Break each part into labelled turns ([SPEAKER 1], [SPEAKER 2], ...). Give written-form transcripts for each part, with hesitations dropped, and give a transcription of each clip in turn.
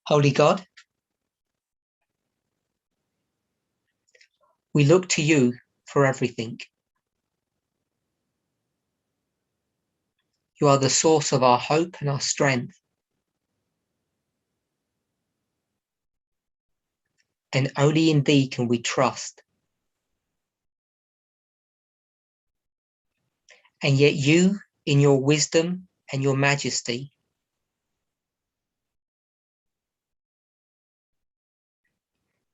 [SPEAKER 1] Holy God, we look to you for everything. You are the source of our hope and our strength. And only in thee can we trust. And yet you, in your wisdom and your majesty,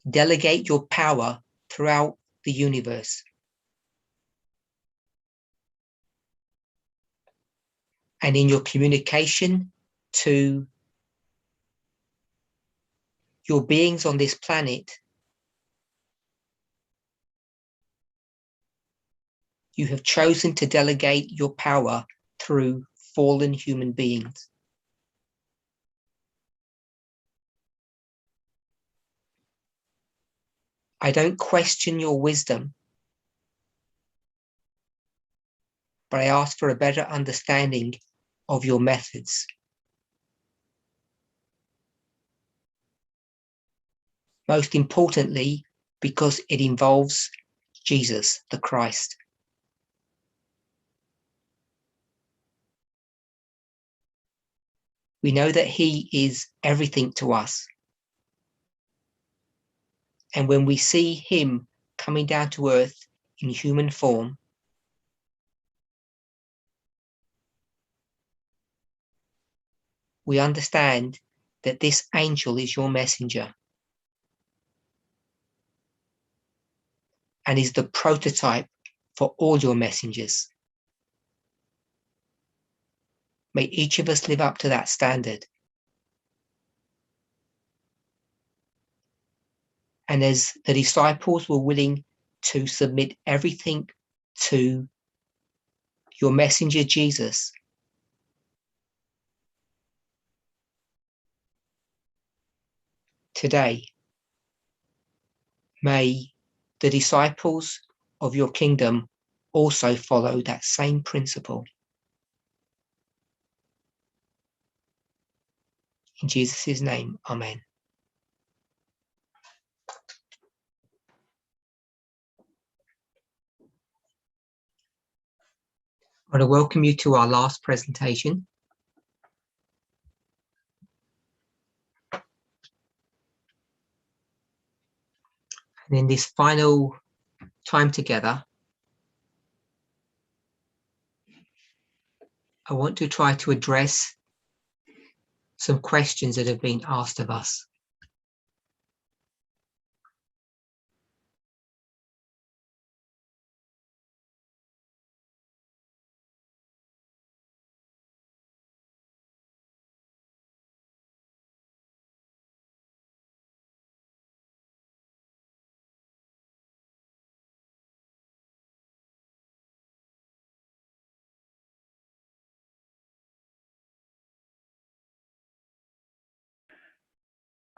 [SPEAKER 1] delegate your power throughout the universe. And in your communication to your beings on this planet, you have chosen to delegate your power through fallen human beings. I don't question your wisdom, but I ask for a better understanding of your methods. Most importantly, because it involves Jesus, the Christ. We know that he is everything to us. And when we see him coming down to earth in human form, we understand that this angel is your messenger and is the prototype for all your messengers. May each of us live up to that standard. And as the disciples were willing to submit everything to your messenger Jesus, today, may the disciples of your kingdom also follow that same principle. In Jesus' name, amen. I want to welcome you to our last presentation. And in this final time together, I want to try to address some questions that have been asked of us.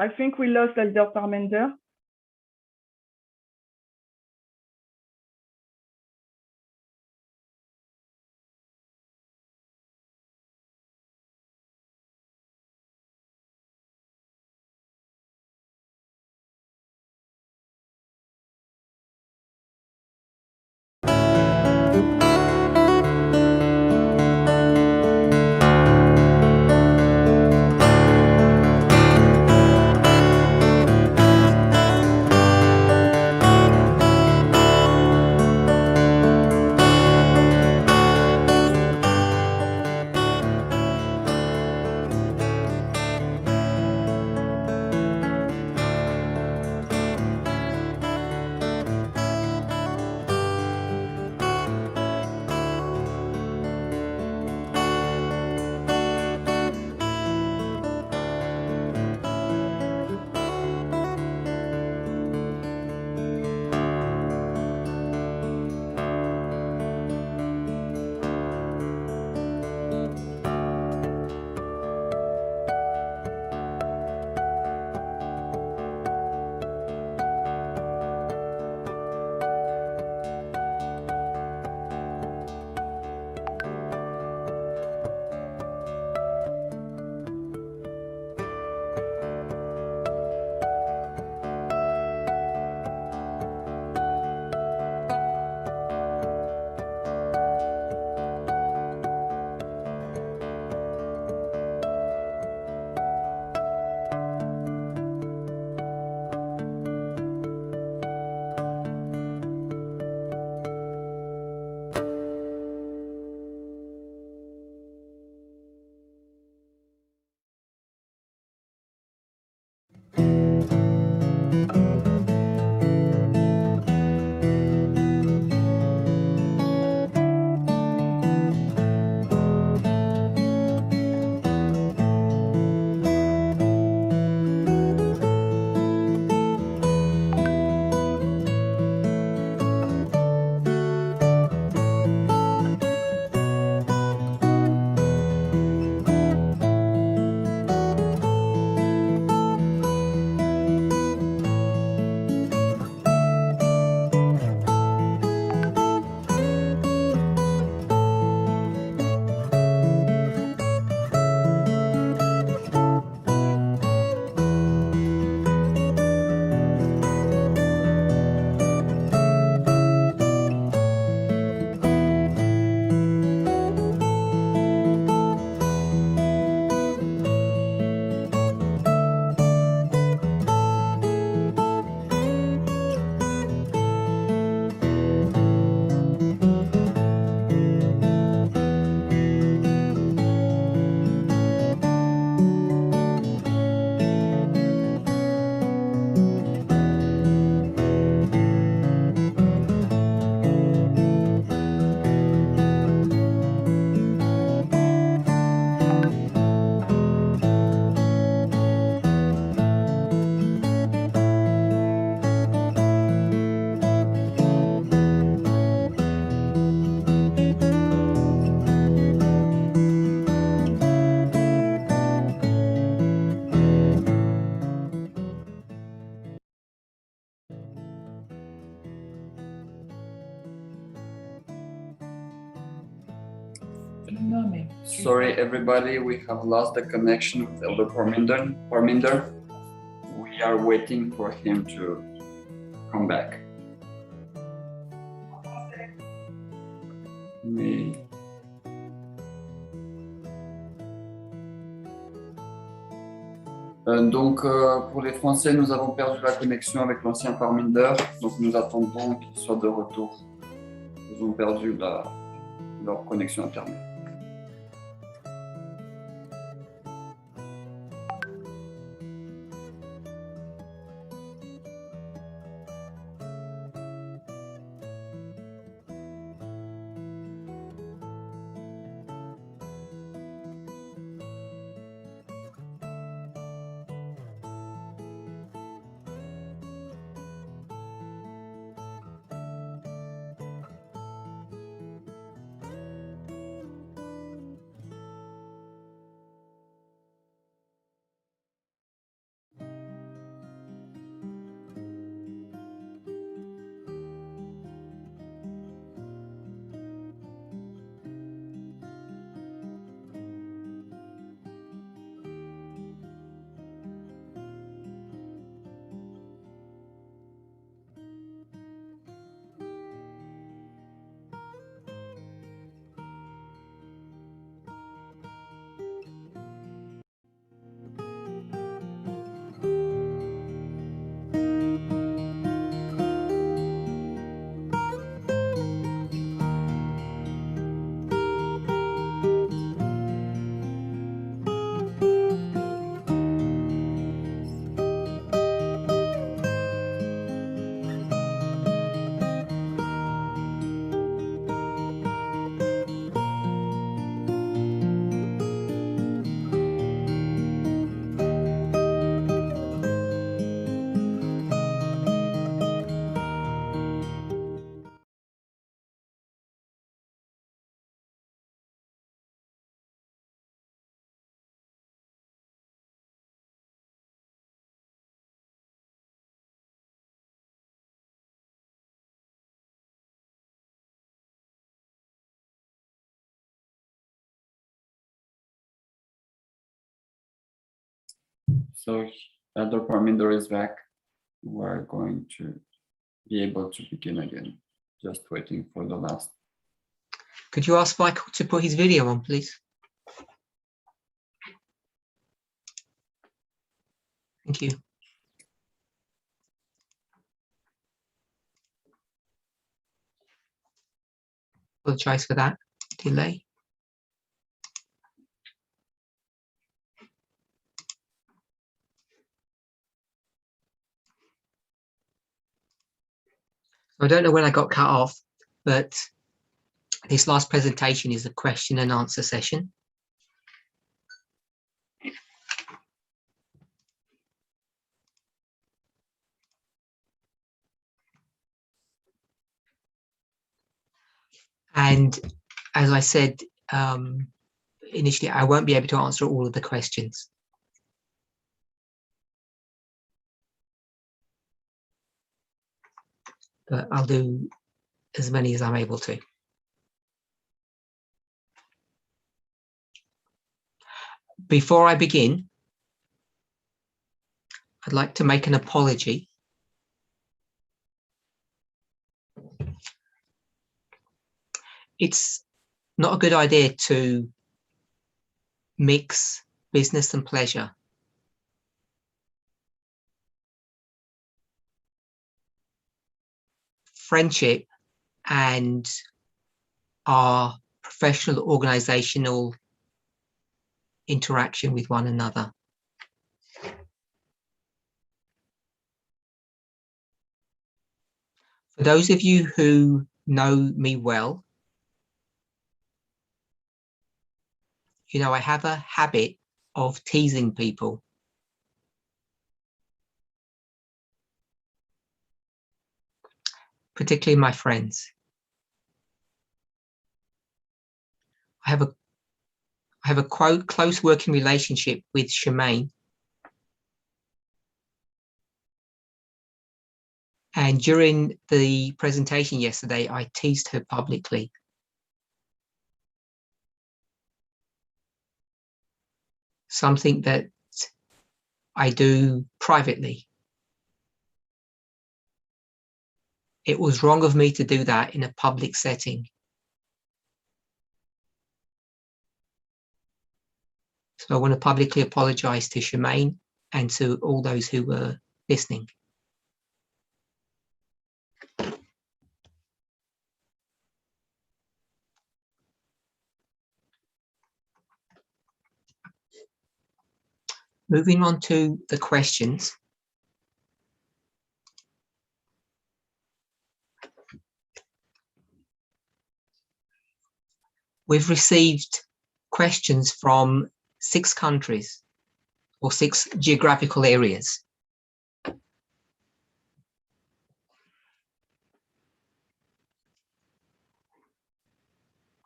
[SPEAKER 2] I think we lost Elder Parminder.
[SPEAKER 3] Sorry, everybody, we have lost the connection with Elder Parminder. We are waiting for him to come back. Donc, pour les Français, nous avons perdu la connexion avec l'ancien Parminder, donc nous attendons qu'il soit de retour. Ils ont perdu leur connexion Internet. So Elder Parminder is back. We're going to be able to begin again. Just waiting for the last.
[SPEAKER 1] Could you ask Michael to put his video on, please? Thank you. Apologize for that delay. I don't know when I got cut off, but this last presentation is a question and answer session. And as I said initially, I won't be able to answer all of the questions. But I'll do as many as I'm able to. Before I begin, I'd like to make an apology. It's not a good idea to mix business and pleasure. Friendship and our professional organizational interaction with one another. For those of you who know me well, you know I have a habit of teasing people. Particularly my friends. I have a quote, close working relationship with Shemaine. And during the presentation yesterday, I teased her publicly. something that I do privately. It was wrong of me to do that in a public setting. So I want to publicly apologize to Shemaine and to all those who were listening. Moving on to the questions. We've received questions from 6 countries or 6 geographical areas.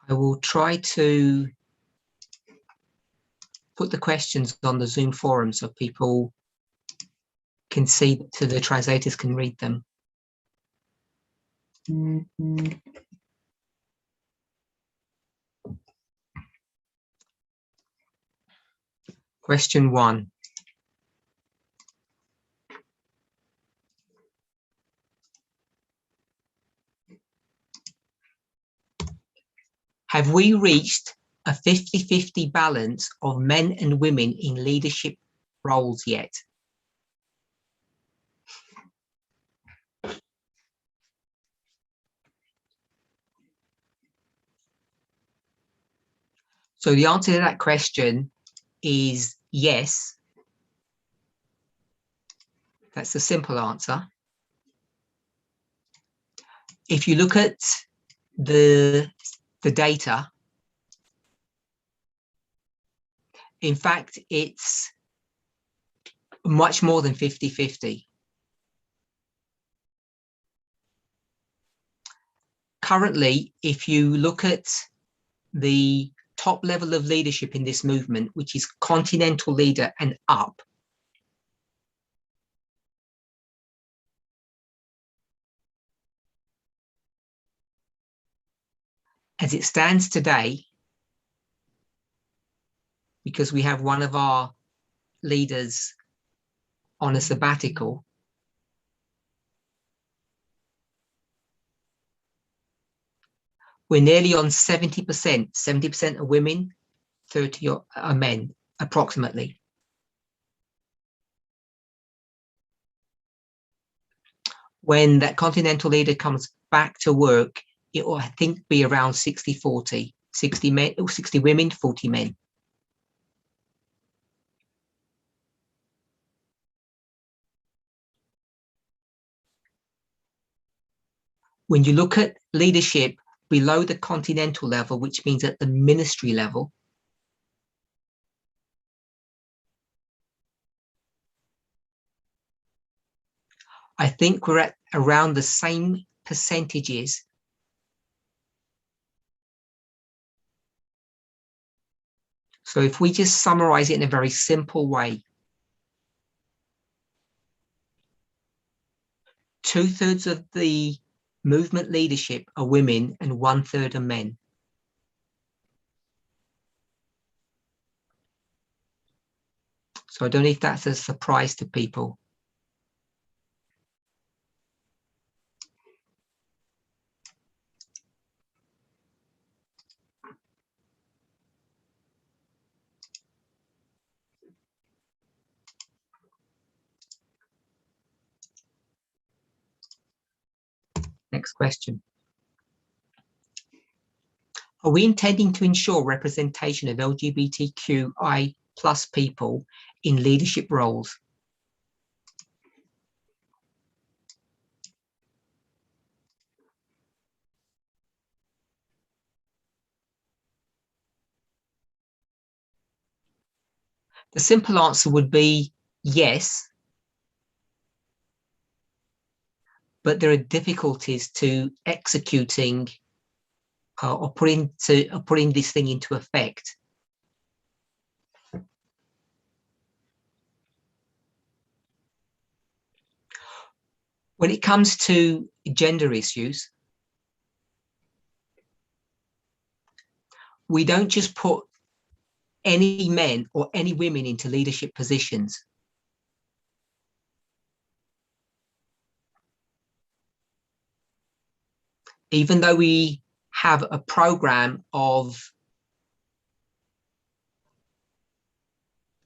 [SPEAKER 1] I will try to put the questions on the Zoom forum so people can see, so the translators can read them. Question 1. Have we reached a 50-50 balance of men and women in leadership roles yet? So the answer to that question is yes. That's the simple answer. If you look at the data, in fact, it's much more than 50-50. Currently, if you look at the top level of leadership in this movement, which is continental leader and up, as it stands today, because we have one of our leaders on a sabbatical, we're nearly on 70%. 70% are women, 30 are men, approximately. When that continental leader comes back to work, it will, I think, be around 60-40, 60 men, 60 women, 40 men. When you look at leadership below the continental level, which means at the ministry level, I think we're at around the same percentages. So if we just summarize it in a very simple way, 2/3 of the movement leadership are women and 1/3 are men. So I don't know if that's a surprise to people. Next question. Are we intending to ensure representation of LGBTQI+ people in leadership roles? The simple answer would be yes, but there are difficulties to executing or putting this thing into effect. When it comes to gender issues, we don't just put any men or any women into leadership positions. Even though we have a program of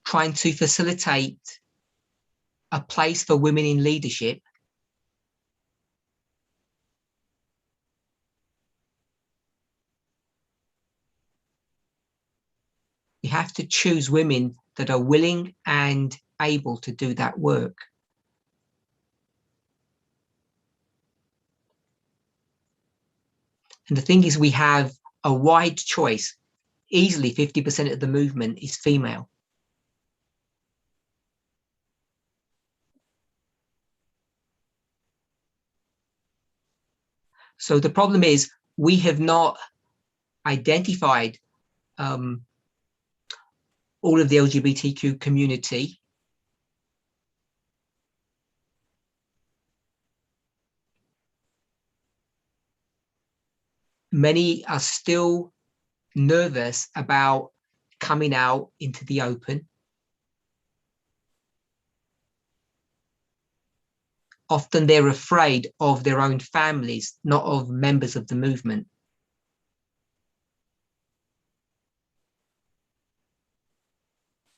[SPEAKER 1] trying to facilitate a place for women in leadership, you have to choose women that are willing and able to do that work. And the thing is, we have a wide choice. Easily 50% of the movement is female. So the problem is we have not identified all of the LGBTQ community. Many are still nervous about coming out into the open. Often they're afraid of their own families, not of members of the movement.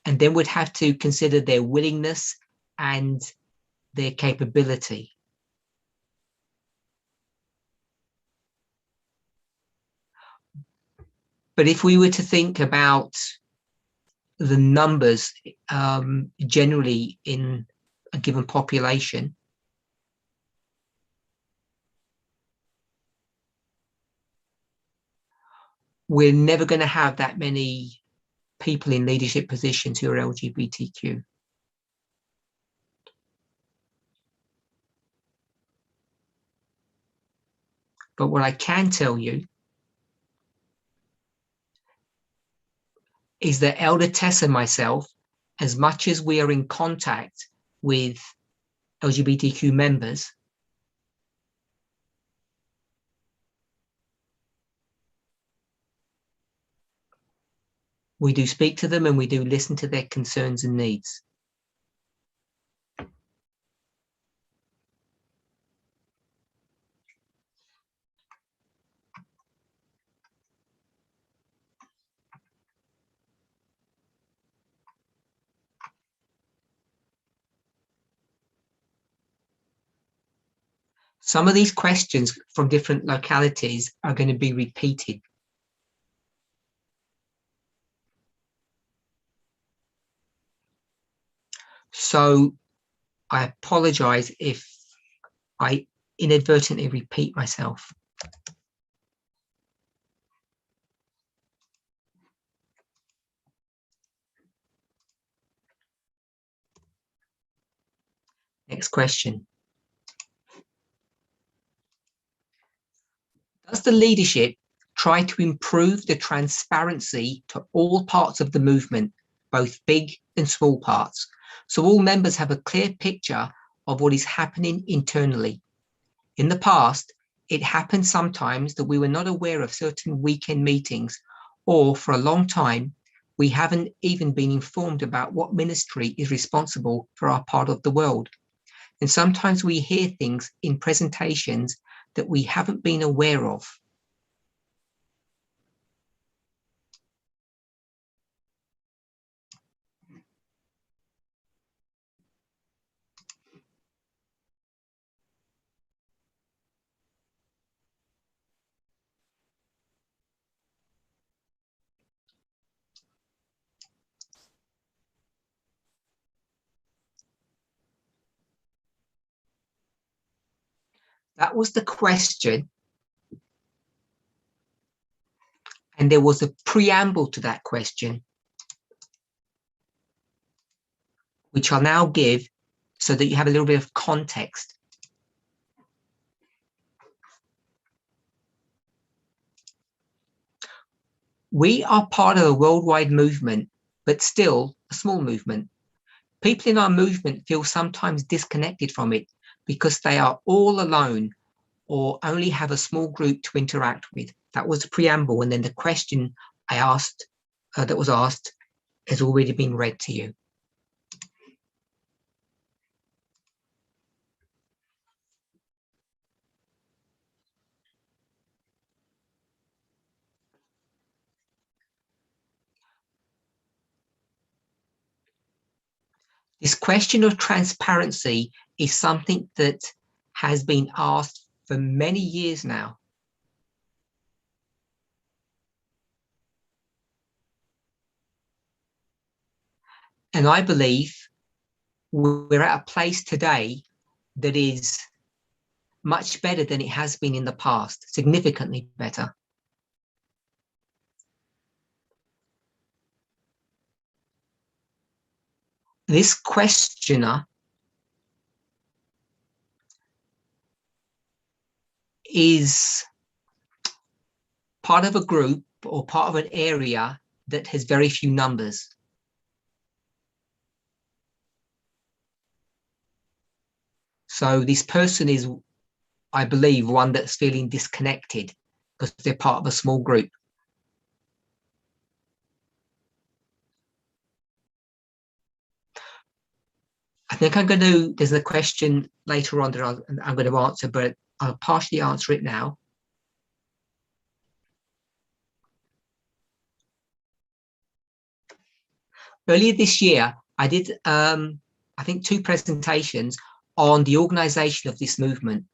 [SPEAKER 1] And then we'd have to consider their willingness and their capability. But if we were to think about the numbers generally in a given population, we're never going to have that many people in leadership positions who are LGBTQ. But what I can tell you is that Elder Tess and myself, as much as we are in contact with LGBTQ members, we do speak to them and we do listen to their concerns and needs. Some of these questions from different localities are going to be repeated. So I apologize if I inadvertently repeat myself. Next question. Does the leadership try to improve the transparency to all parts of the movement, both big and small parts, so all members have a clear picture of what is happening internally? In the past, it happened sometimes that we were not aware of certain weekend meetings, or for a long time, we haven't even been informed about what ministry is responsible for our part of the world. And sometimes we hear things in presentations that we haven't been aware of. That was the question. And there was a preamble to that question, which I'll now give so that you have a little bit of context. We are part of a worldwide movement, but still a small movement. People in our movement feel sometimes disconnected from it because they are all alone or only have a small group to interact with. That was the preamble. And then the question I asked, that was asked, has already been read to you. This question of transparency is something that has been asked for many years now. And I believe we're at a place today that is much better than it has been in the past, significantly better. This questioner is part of a group or part of an area that has very few numbers. So this person is, I believe, one that's feeling disconnected because they're part of a small group. I think there's a question later on that I'm going to answer, but I'll partially answer it now. Earlier this year, I did, I think, 2 presentations on the organization of this movement.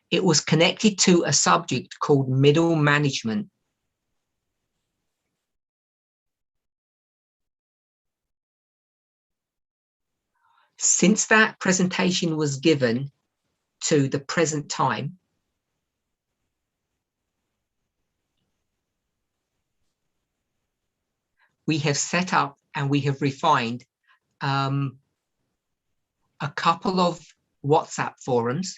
[SPEAKER 1] It was connected to a subject called middle management. Since that presentation was given to the present time, we have set up and we have refined a couple of WhatsApp forums.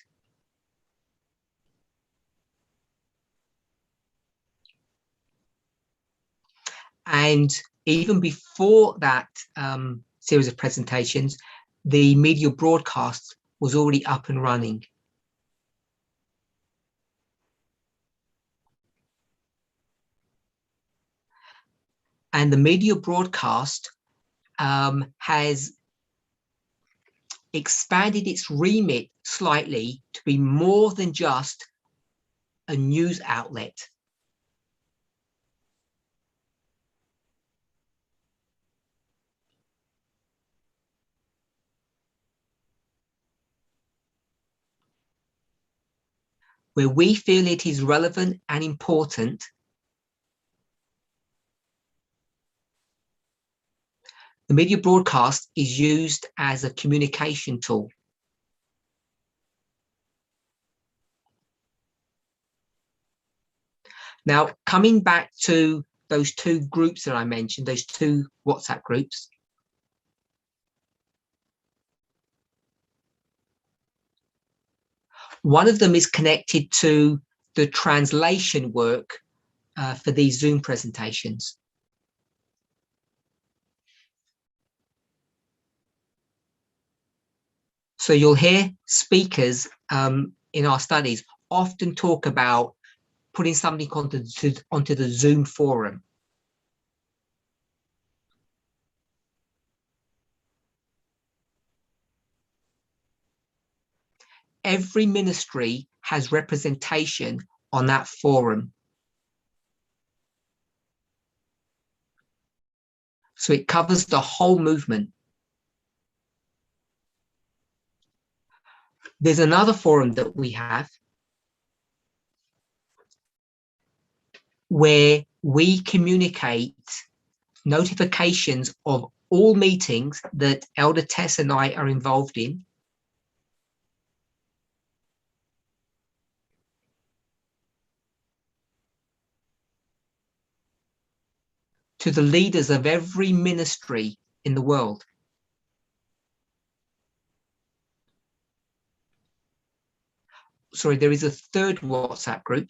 [SPEAKER 1] And even before that series of presentations, the media broadcast was already up and running. And the media broadcast has expanded its remit slightly to be more than just a news outlet. Where we feel it is relevant and important, the media broadcast is used as a communication tool. Now, coming back to those 2 groups that I mentioned, those 2 WhatsApp groups, one of them is connected to the translation work for these Zoom presentations. So you'll hear speakers in our studies often talk about putting something onto the Zoom forum. Every ministry has representation on that forum. So it covers the whole movement. There's another forum that we have where we communicate notifications of all meetings that Elder Tess and I are involved in. To the leaders of every ministry in the world. Sorry, there is a 3rd WhatsApp group,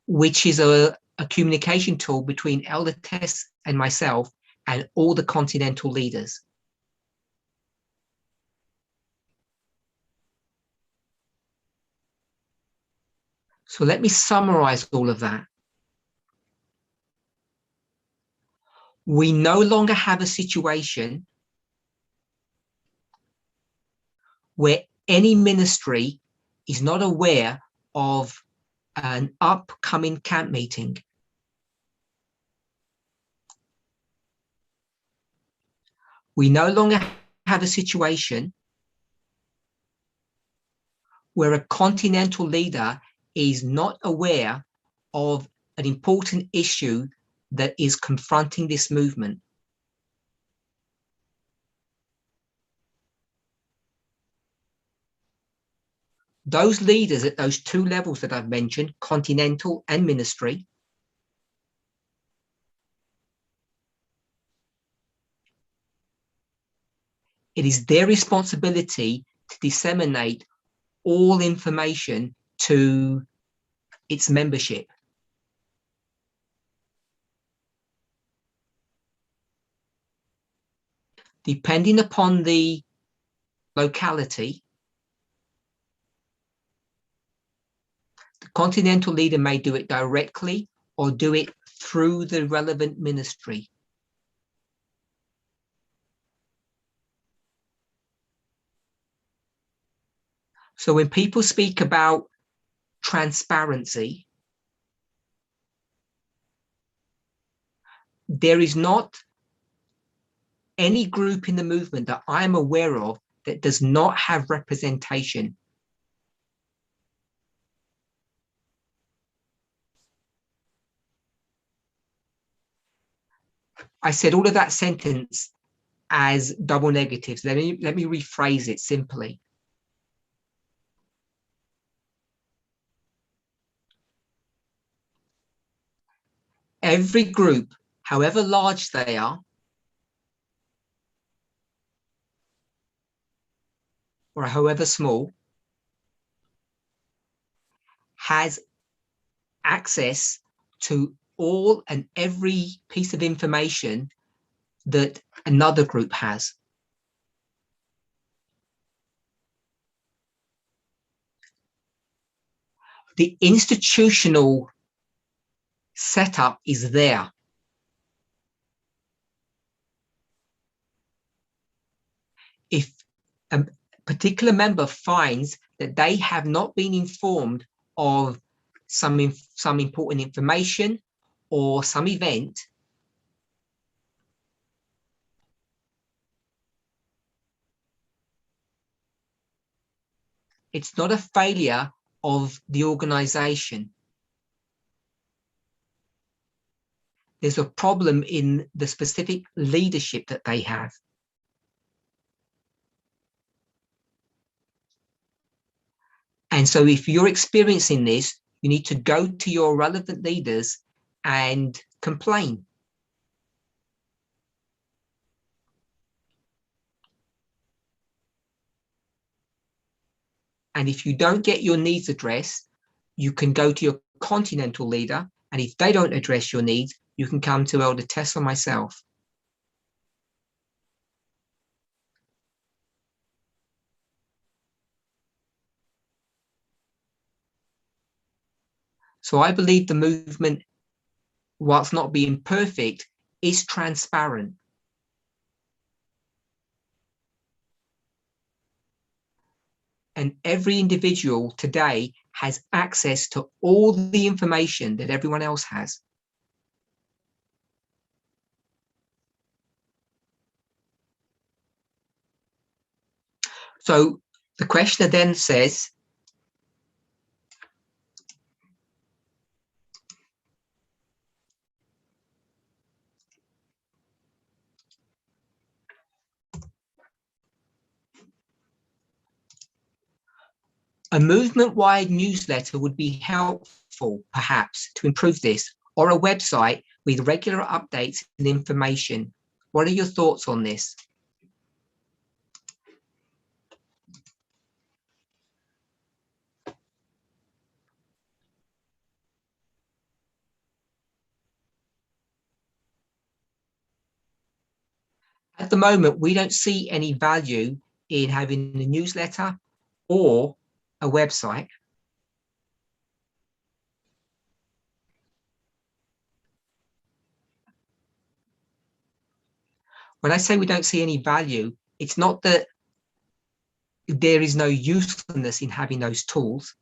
[SPEAKER 1] which is a communication tool between Elder Tess and myself and all the continental leaders. So let me summarize all of that. We no longer have a situation where any ministry is not aware of an upcoming camp meeting. We no longer have a situation where a continental leader is not aware of an important issue that is confronting this movement. Those leaders at those two levels that I've mentioned, continental and ministry, it is their responsibility to disseminate all information to its membership. Depending upon the locality, the continental leader may do it directly or do it through the relevant ministry. So when people speak about transparency, there is not any group in the movement that I'm aware of that does not have representation. I said all of that sentence as double negatives. Let me rephrase it simply. Every group, however large they are, or however small, has access to all and every piece of information that another group has. The institutional setup is there. If a particular member finds that they have not been informed of some important information or some event, it's not a failure of the organization. There's a problem in the specific leadership that they have. And so if you're experiencing this, you need to go to your relevant leaders and complain. And if you don't get your needs addressed, you can go to your continental leader. And if they don't address your needs, you can come to Elder Tess or myself. So I believe the movement, whilst not being perfect, is transparent. And every individual today has access to all the information that everyone else has. So the questioner then says, a movement-wide newsletter would be helpful, perhaps, to improve this, or a website with regular updates and information. What are your thoughts on this? At the moment, we don't see any value in having a newsletter or a website. When I say we don't see any value, it's not that there is no usefulness in having those tools.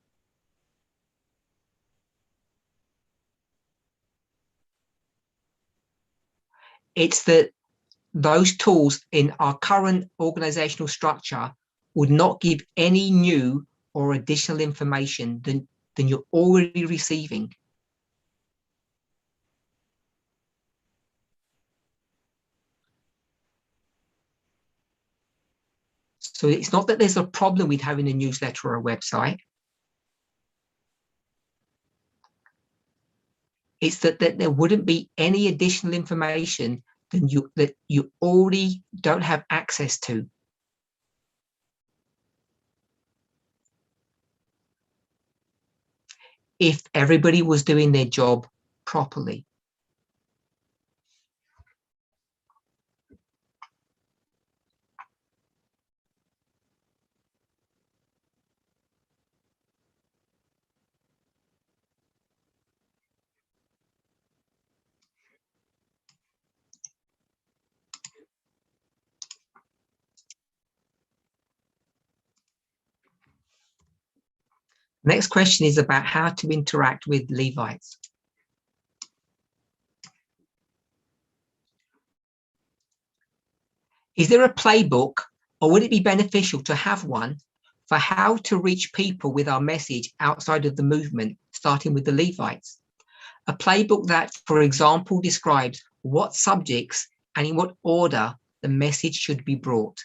[SPEAKER 1] It's that those tools in our current organizational structure would not give any new or additional information than you're already receiving. So it's not that there's a problem with having a newsletter or a website. It's that there wouldn't be any additional information that you already don't have access to. If everybody was doing their job properly. Next question is about how to interact with Levites. Is there a playbook, or would it be beneficial to have one for how to reach people with our message outside of the movement, starting with the Levites? A playbook that, for example, describes what subjects and in what order the message should be brought.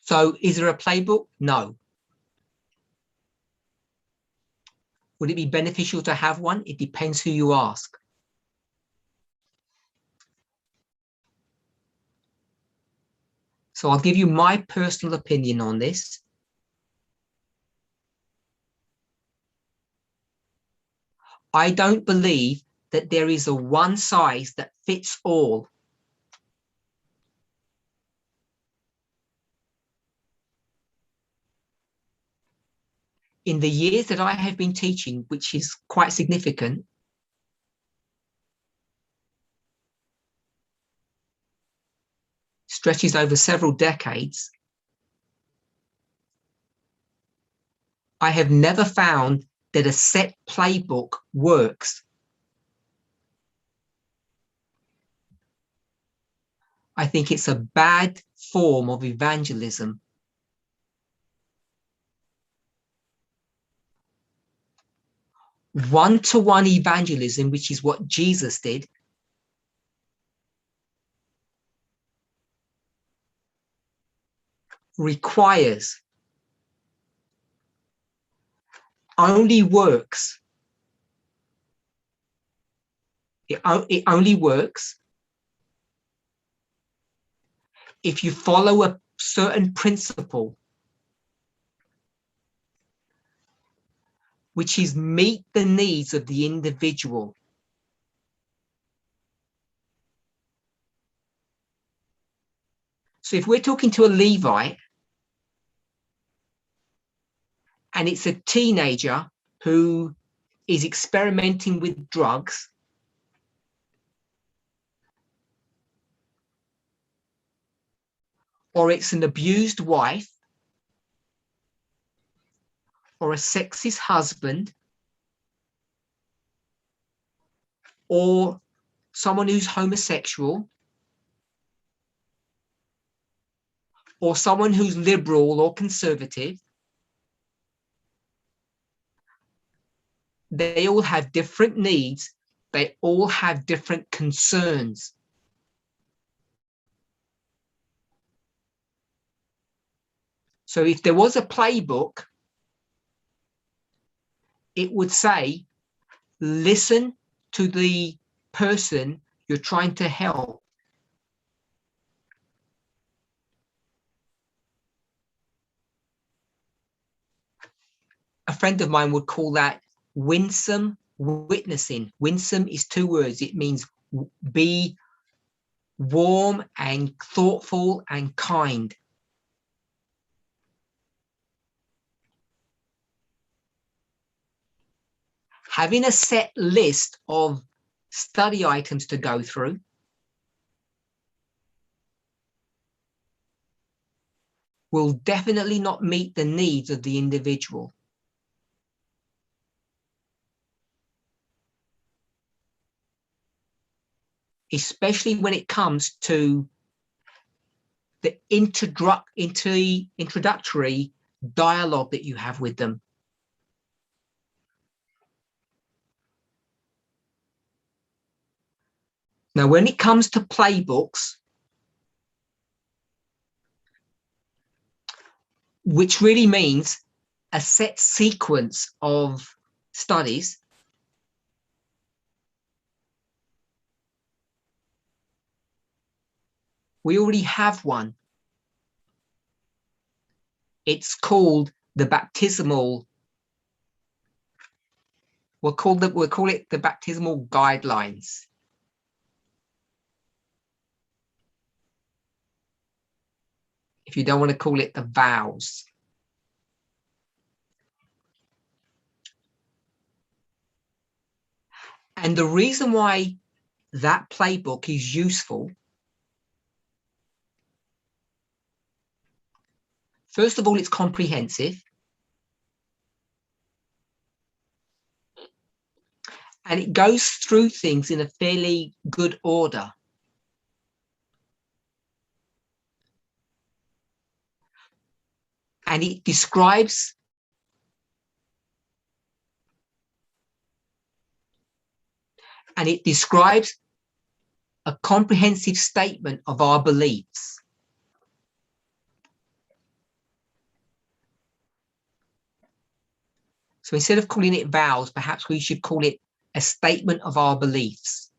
[SPEAKER 1] So is there a playbook? No. Would it be beneficial to have one? It depends who you ask. So I'll give you my personal opinion on this. I don't believe that there is a one size that fits all. In the years that I have been teaching, which is quite significant, stretches over several decades, I have never found that a set playbook works. I think it's a bad form of evangelism. One-to-one evangelism, which is what Jesus did, requires, only works. It only works if you follow a certain principle, which is meet the needs of the individual. So if we're talking to a Levite and it's a teenager who is experimenting with drugs, or it's an abused wife, or a sexist husband, or someone who's homosexual, or someone who's liberal or conservative, they all have different needs. They all have different concerns. So if there was a playbook, it would say, listen to the person you're trying to help. A friend of mine would call that winsome witnessing. Winsome is two words. It means be warm and thoughtful and kind. Having a set list of study items to go through will definitely not meet the needs of the individual. Especially when it comes to the introductory dialogue that you have with them. Now, when it comes to playbooks, which really means a set sequence of studies, we already have one. It's called the baptismal. We'll call it the baptismal guidelines. If you don't want to call it the vows. And the reason why that playbook is useful, first of all, it's comprehensive. And it goes through things in a fairly good order. And it describes a comprehensive statement of our beliefs. So instead of calling it vows, perhaps we should call it a statement of our beliefs.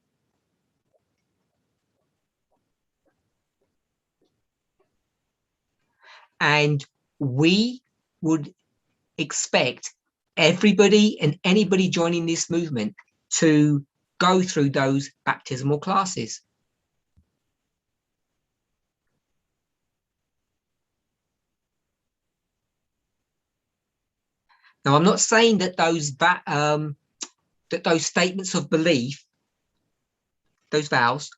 [SPEAKER 1] And we would expect everybody and anybody joining this movement to go through those baptismal classes. Now, I'm not saying that those statements of belief, those vows,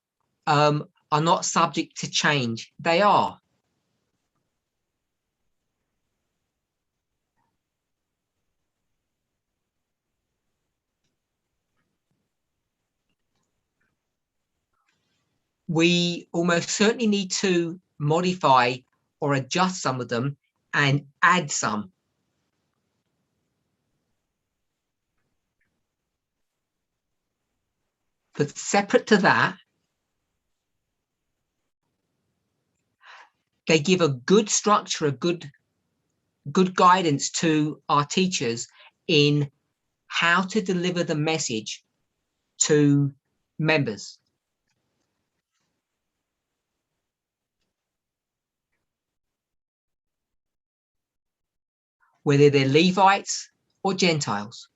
[SPEAKER 1] are not subject to change. They are. We almost certainly need to modify or adjust some of them and add some. But separate to that, they give a good structure, a good guidance to our teachers in how to deliver the message to members. Whether they're Levites or Gentiles.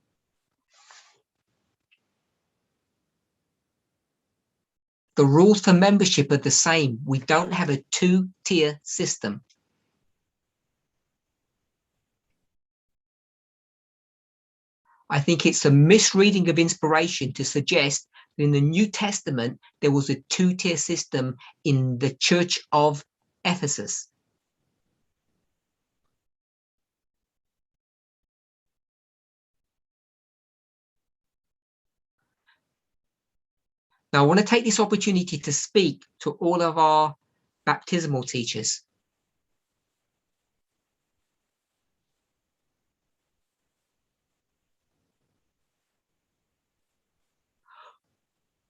[SPEAKER 1] The rules for membership are the same. We don't have a two-tier system. I think it's a misreading of inspiration to suggest that in the New Testament, there was a two-tier system in the Church of Ephesus. Now, I want to take this opportunity to speak to all of our baptismal teachers.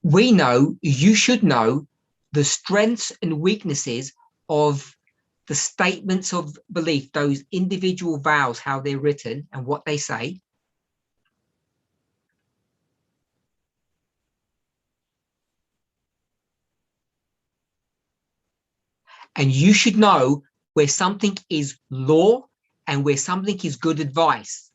[SPEAKER 1] We know, you should know, the strengths and weaknesses of the statements of belief, those individual vows, how they're written and what they say. And you should know where something is law and where something is good advice.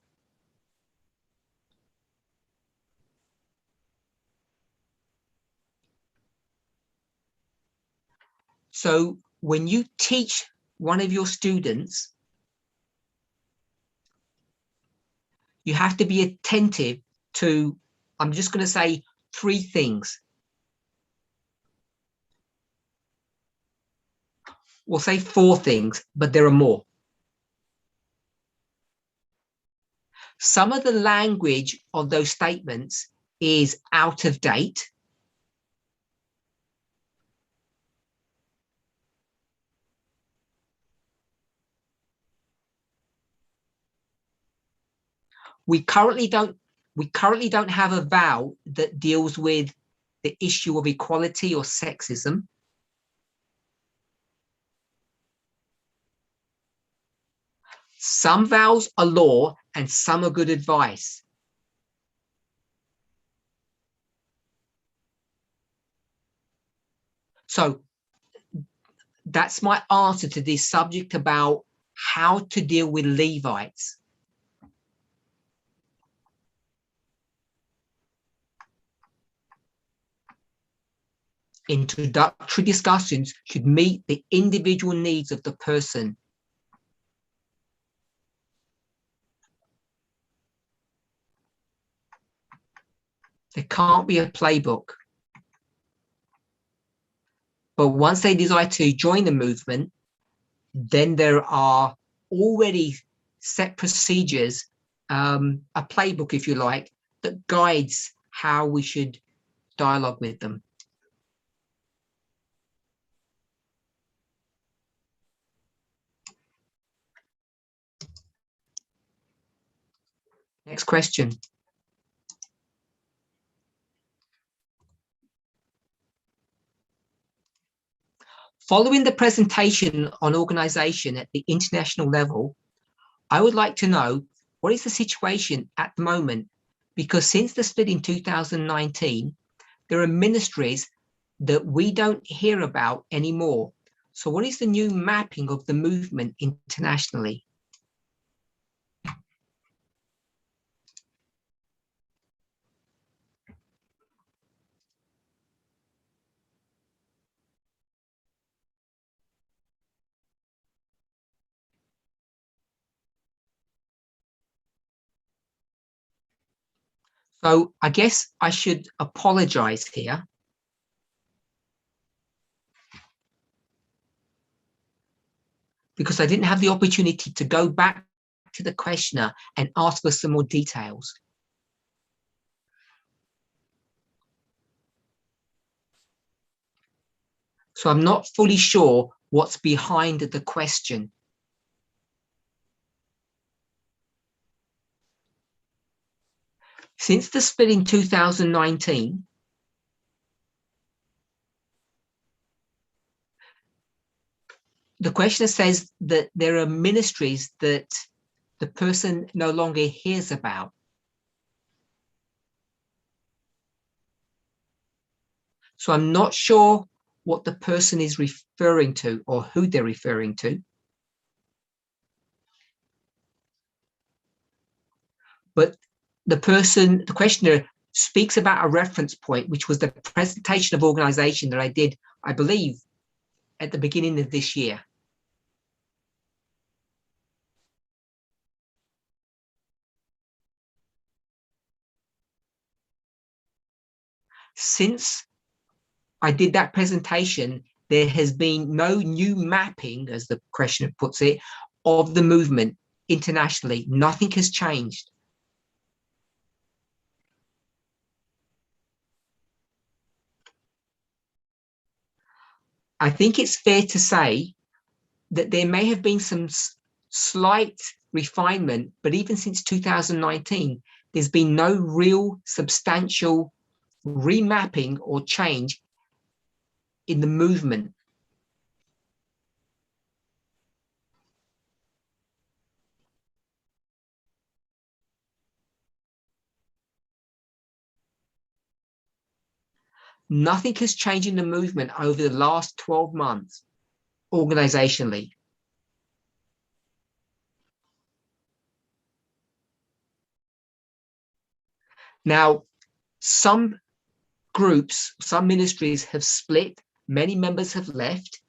[SPEAKER 1] So when you teach one of your students, you have to be attentive to, I'm just going to say 3 things. We'll say 4 things, but there are more. Some of the language of those statements is out of date. We currently don't have a vow that deals with the issue of equality or sexism. Some vows are law and some are good advice. So that's my answer to this subject about how to deal with Levites. Introductory discussions should meet the individual needs of the person. There can't be a playbook. But once they decide to join the movement, then there are already set procedures, a playbook, if you like, that guides how we should dialogue with them. Next question. Following the presentation on organization at the international level, I would like to know what is the situation at the moment, because since the split in 2019, there are ministries that we don't hear about anymore. So what is the new mapping of the movement internationally? So I guess I should apologize here. Because I didn't have the opportunity to go back to the questioner and ask for some more details. So I'm not fully sure what's behind the question. Since the split in 2019, the questioner says that there are ministries that the person no longer hears about. So I'm not sure what the person is referring to or who they're referring to. But the questioner speaks about a reference point, which was the presentation of organization that I did, I believe, at the beginning of this year. Since I did that presentation, there has been no new mapping, as the questioner puts it, of the movement internationally. Nothing has changed. I think it's fair to say that there may have been some slight refinement, but even since 2019, there's been no real substantial remapping or change in the movement. Nothing has changed in the movement over the last 12 months, organizationally. Now, some groups, some ministries have split, many members have left,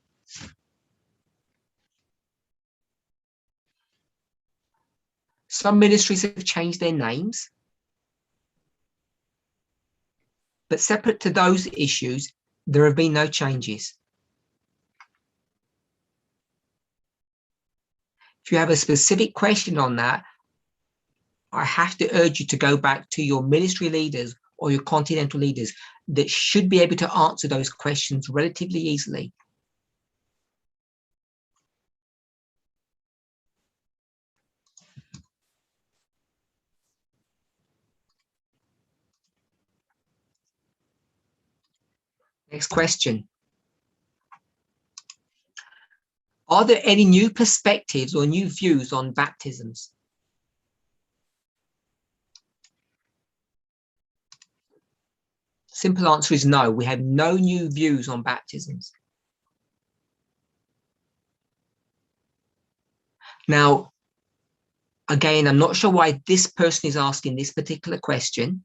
[SPEAKER 1] Some ministries have changed their names, but separate to those issues, there have been no changes. If you have a specific question on that, I have to urge you to go back to your ministry leaders or your continental leaders that should be able to answer those questions relatively easily. Next question. Are there any new perspectives or new views on baptisms? Simple answer is no. We have no new views on baptisms. Now, again, I'm not sure why this person is asking this particular question.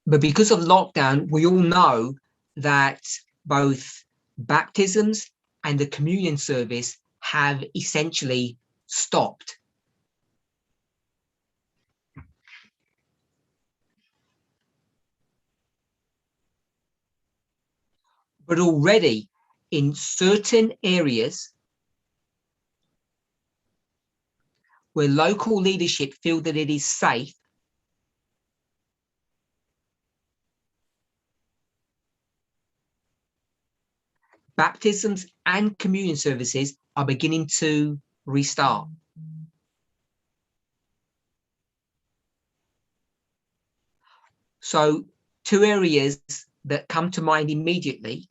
[SPEAKER 1] But because of lockdown, we all know that both baptisms and the communion service have essentially stopped. But already in certain areas where local leadership feel that it is safe, baptisms and communion services are beginning to restart. So, two areas that come to mind immediately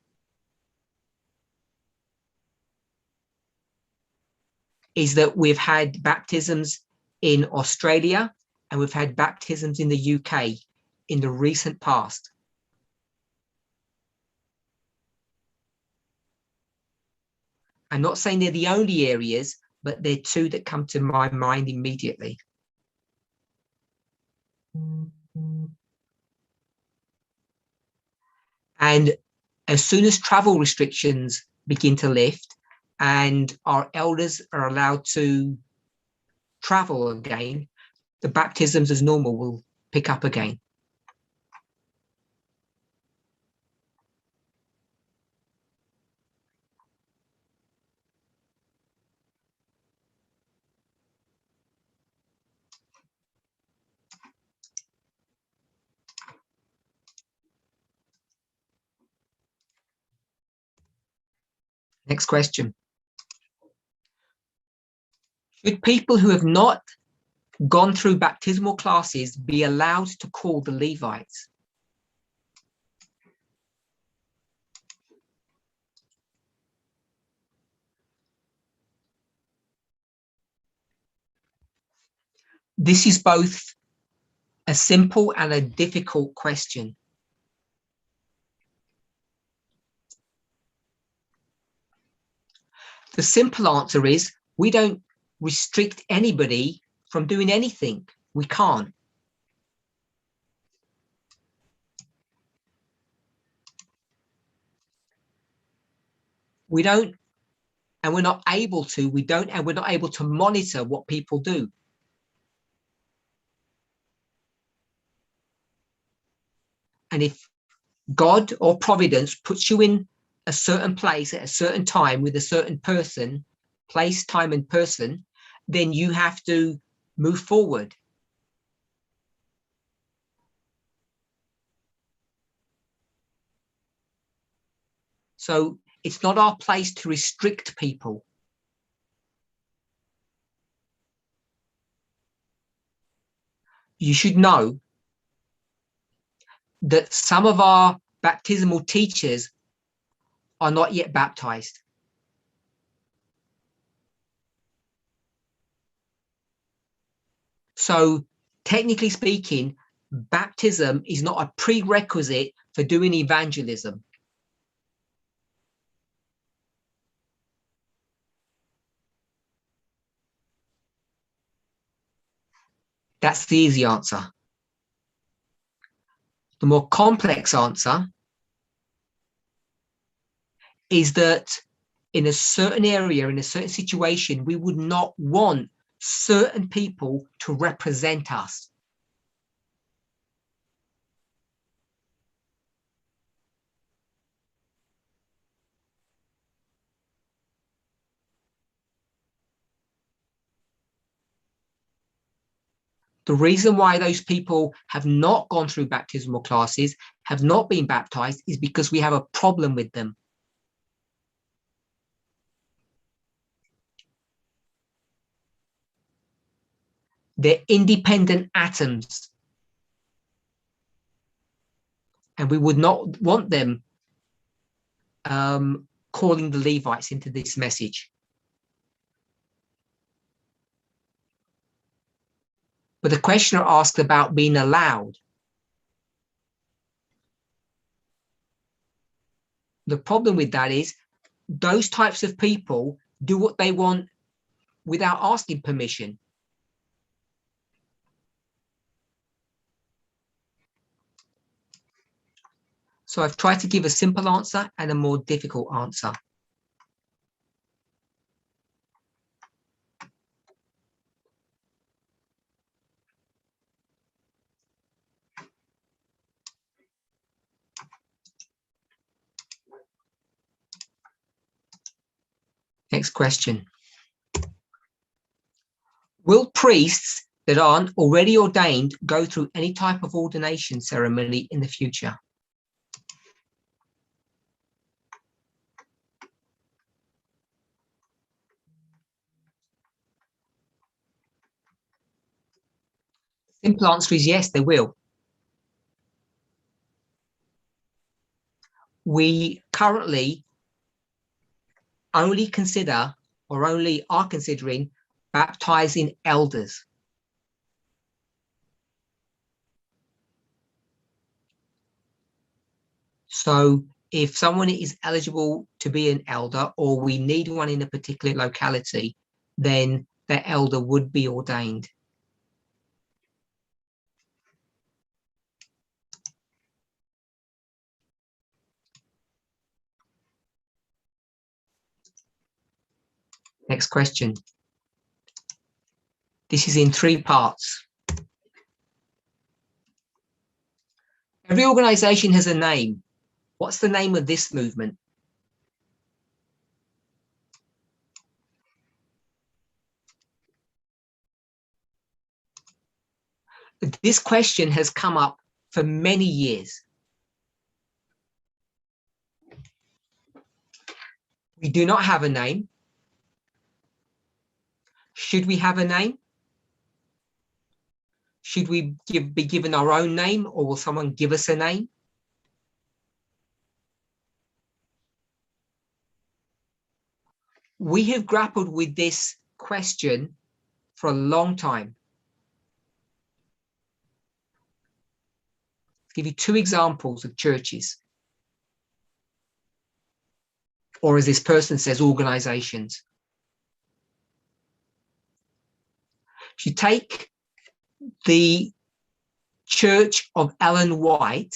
[SPEAKER 1] is that we've had baptisms in Australia and we've had baptisms in the UK in the recent past. I'm not saying they're the only areas, but they're two that come to my mind immediately. And as soon as travel restrictions begin to lift and our elders are allowed to travel again, the baptisms as normal will pick up again. Next question. Should people who have not gone through baptismal classes be allowed to call the Levites? This is both a simple and a difficult question. The simple answer is we don't restrict anybody from doing anything. We can't. We don't, and we're not able to, and we're not able to monitor what people do. And if God or Providence puts you in a certain place at a certain time with a certain person, place, time, and person, then you have to move forward. So it's not our place to restrict people. You should know that some of our baptismal teachers are not yet baptized. So technically speaking, baptism is not a prerequisite for doing evangelism. That's the easy answer. The more complex answer is that in a certain area, in a certain situation, we would not want certain people to represent us. The reason why those people have not gone through baptismal classes, have not been baptized, is because we have a problem with them. They're independent atoms. And we would not want them calling the Levites into this message. But the questioner asked about being allowed. The problem with that is those types of people do what they want without asking permission. So I've tried to give a simple answer and a more difficult answer. Next question. Will priests that aren't already ordained go through any type of ordination ceremony in the future? Simple answer is yes, they will. We currently only consider or only are considering baptizing elders. So if someone is eligible to be an elder or we need one in a particular locality, then the elder would be ordained. Next question. This is in 3 parts. Every organization has a name. What's the name of this movement? This question has come up for many years. We do not have a name. Should we have a name? Should we be given our own name, or will someone give us a name? We have grappled with this question for a long time. I'll give you 2 examples of churches, or as this person says, organizations. If you take the Church of Ellen White,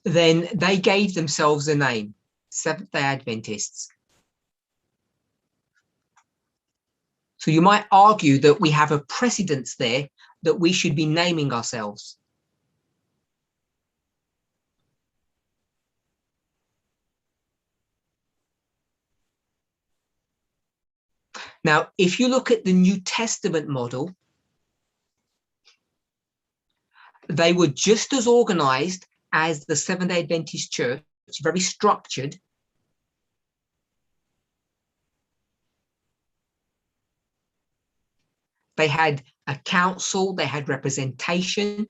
[SPEAKER 1] then they gave themselves a name, Seventh-day Adventists. So you might argue that we have a precedence there that we should be naming ourselves. Now, if you look at the New Testament model, they were just as organized as the Seventh-day Adventist Church, very structured. They had a council, they had representation.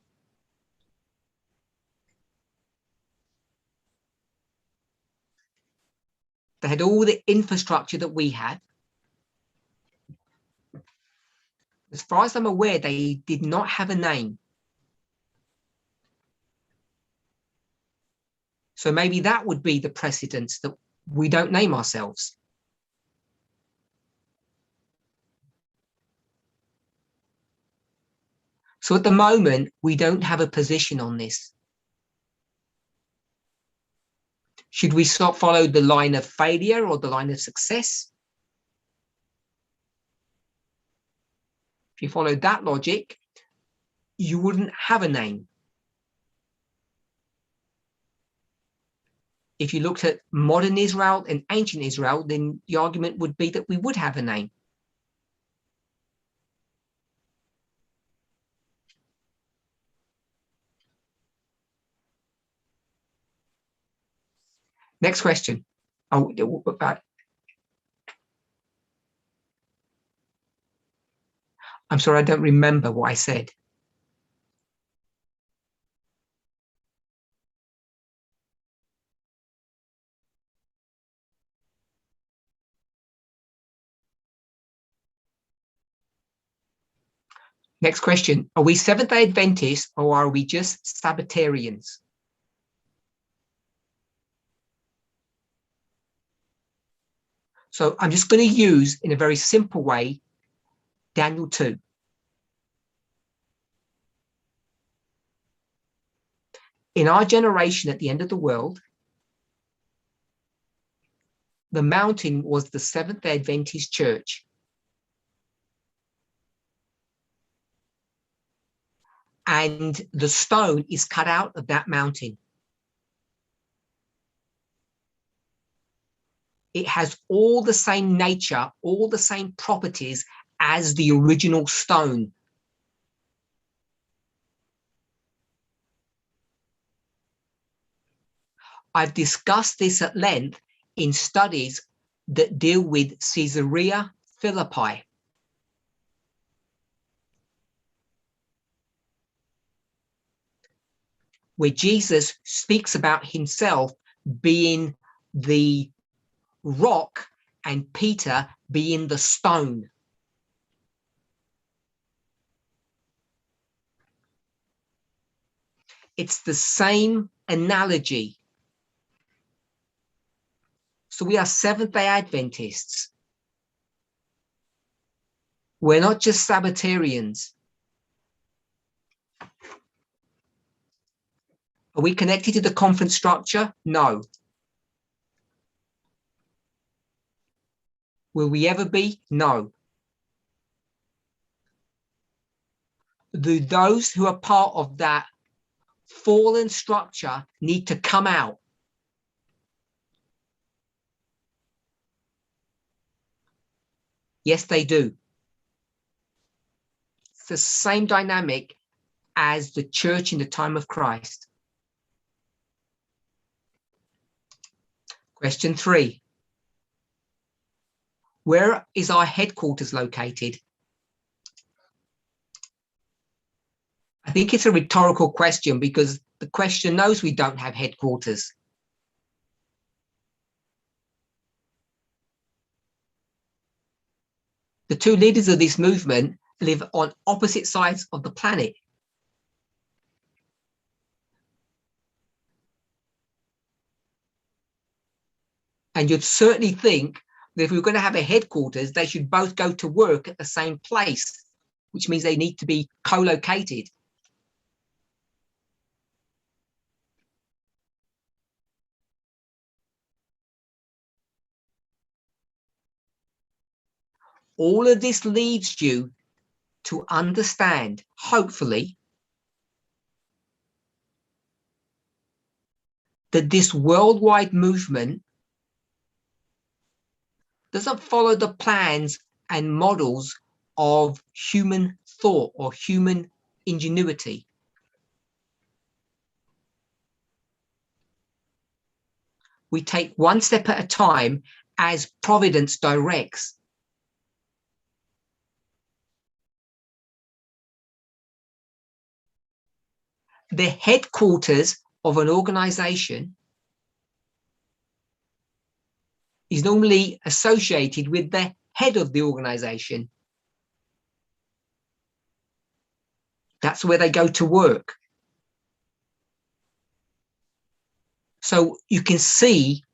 [SPEAKER 1] They had all the infrastructure that we have. As far as I'm aware, they did not have a name. So maybe that would be the precedence, that we don't name ourselves. So at the moment, we don't have a position on this. Should we follow the line of failure or the line of success? If you follow that logic, you wouldn't have a name. If you looked at modern Israel and ancient Israel, then the argument would be that we would have a name. Next question. Oh, I'm sorry, I don't remember what I said. Next question. Are we Seventh-day Adventists or are we just Sabbatarians? So I'm just going to use, in a very simple way, Daniel 2. In our generation at the end of the world, the mountain was the Seventh-day Adventist church. And the stone is cut out of that mountain. It has all the same nature, all the same properties as the original stone. I've discussed this at length in studies that deal with Caesarea Philippi. Where Jesus speaks about himself being the rock and Peter being the stone. It's the same analogy. So we are Seventh-day Adventists. We're not just Sabbatarians. Are we connected to the conference structure? No. Will we ever be? No. Those who are part of that fallen structure need to come out. Yes, they do. It's the same dynamic as the church in the time of Christ. Question 3. Where is our headquarters located? I think it's a rhetorical question because the question knows we don't have headquarters. The two leaders of this movement live on opposite sides of the planet. And you'd certainly think that if we were going to have a headquarters, they should both go to work at the same place, which means they need to be co-located. All of this leads you to understand, hopefully, that this worldwide movement doesn't follow the plans and models of human thought or human ingenuity. We take one step at a time as Providence directs. The headquarters of an organization is normally associated with the head of the organization. That's where they go to work. So you can see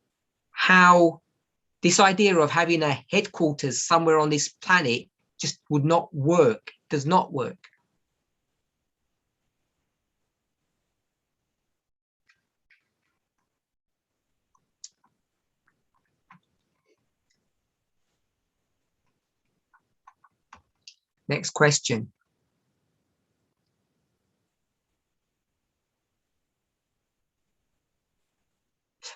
[SPEAKER 1] how this idea of having a headquarters somewhere on this planet just would not work, does not work. Next question.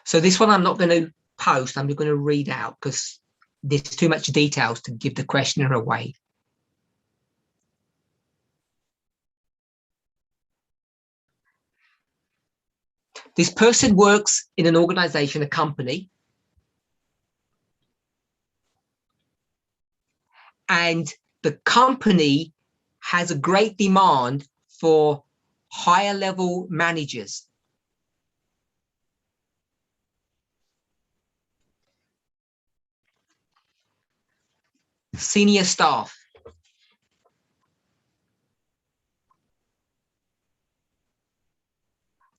[SPEAKER 1] So this one I'm not going to post, I'm going to read out because there's too much details to give the questioner away. This person works in an organization, a company, and the company has a great demand for higher level managers. Senior staff.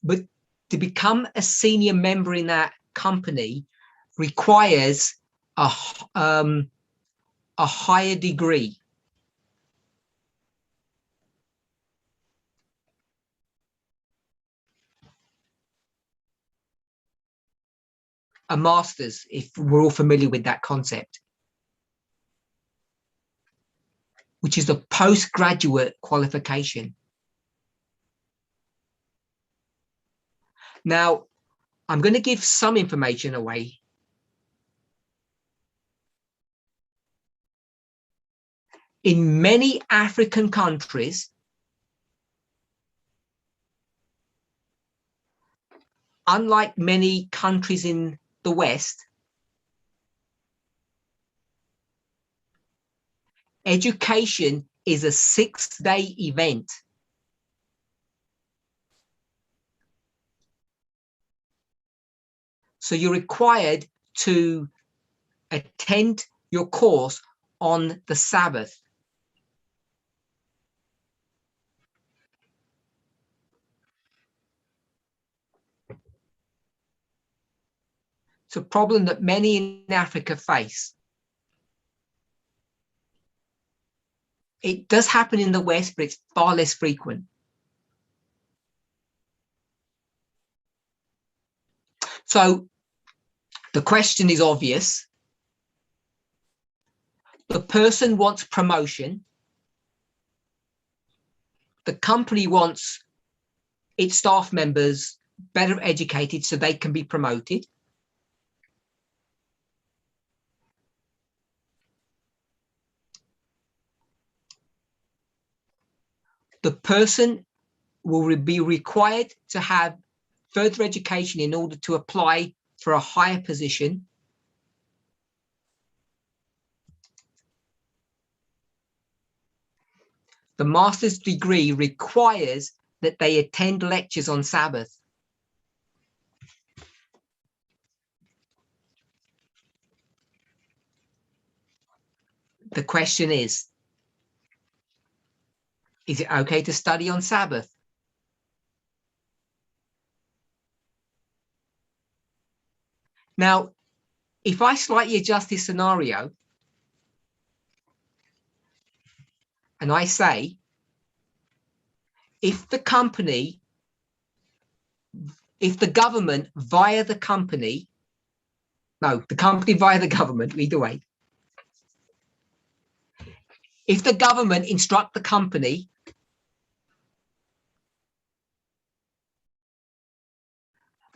[SPEAKER 1] But to become a senior member in that company requires a higher degree. A master's, if we're all familiar with that concept, which is a postgraduate qualification. Now, I'm going to give some information away. In many African countries, unlike many countries in the West, education is a 6-day event. So you're required to attend your course on the Sabbath. It's a problem that many in Africa face. It does happen in the West, but it's far less frequent. So the question is obvious. The person wants promotion. The company wants its staff members better educated so they can be promoted. The person will be required to have further education in order to apply for a higher position. The master's degree requires that they attend lectures on Sabbath. The question is it okay to study on Sabbath? Now, if I slightly adjust this scenario and I say, if the government via the company, no, the company via the government, either way, if the government instruct the company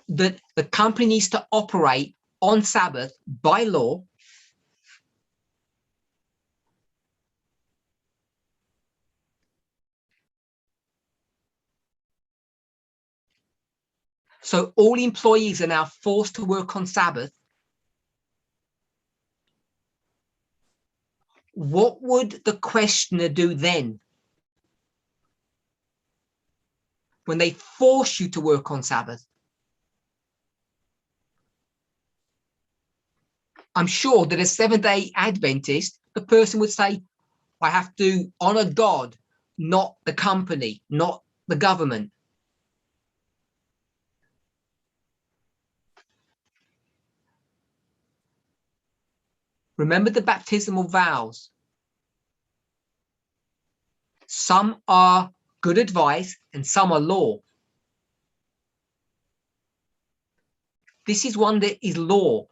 [SPEAKER 1] that the company needs to operate on Sabbath by law, so all employees are now forced to work on Sabbath, what would the questioner do then? When they force you to work on Sabbath? I'm sure that as Seventh-day Adventist, the person would say, I have to honor God, not the company, not the government. Remember the baptismal vows. Some are good advice and some are law. This is one that is law.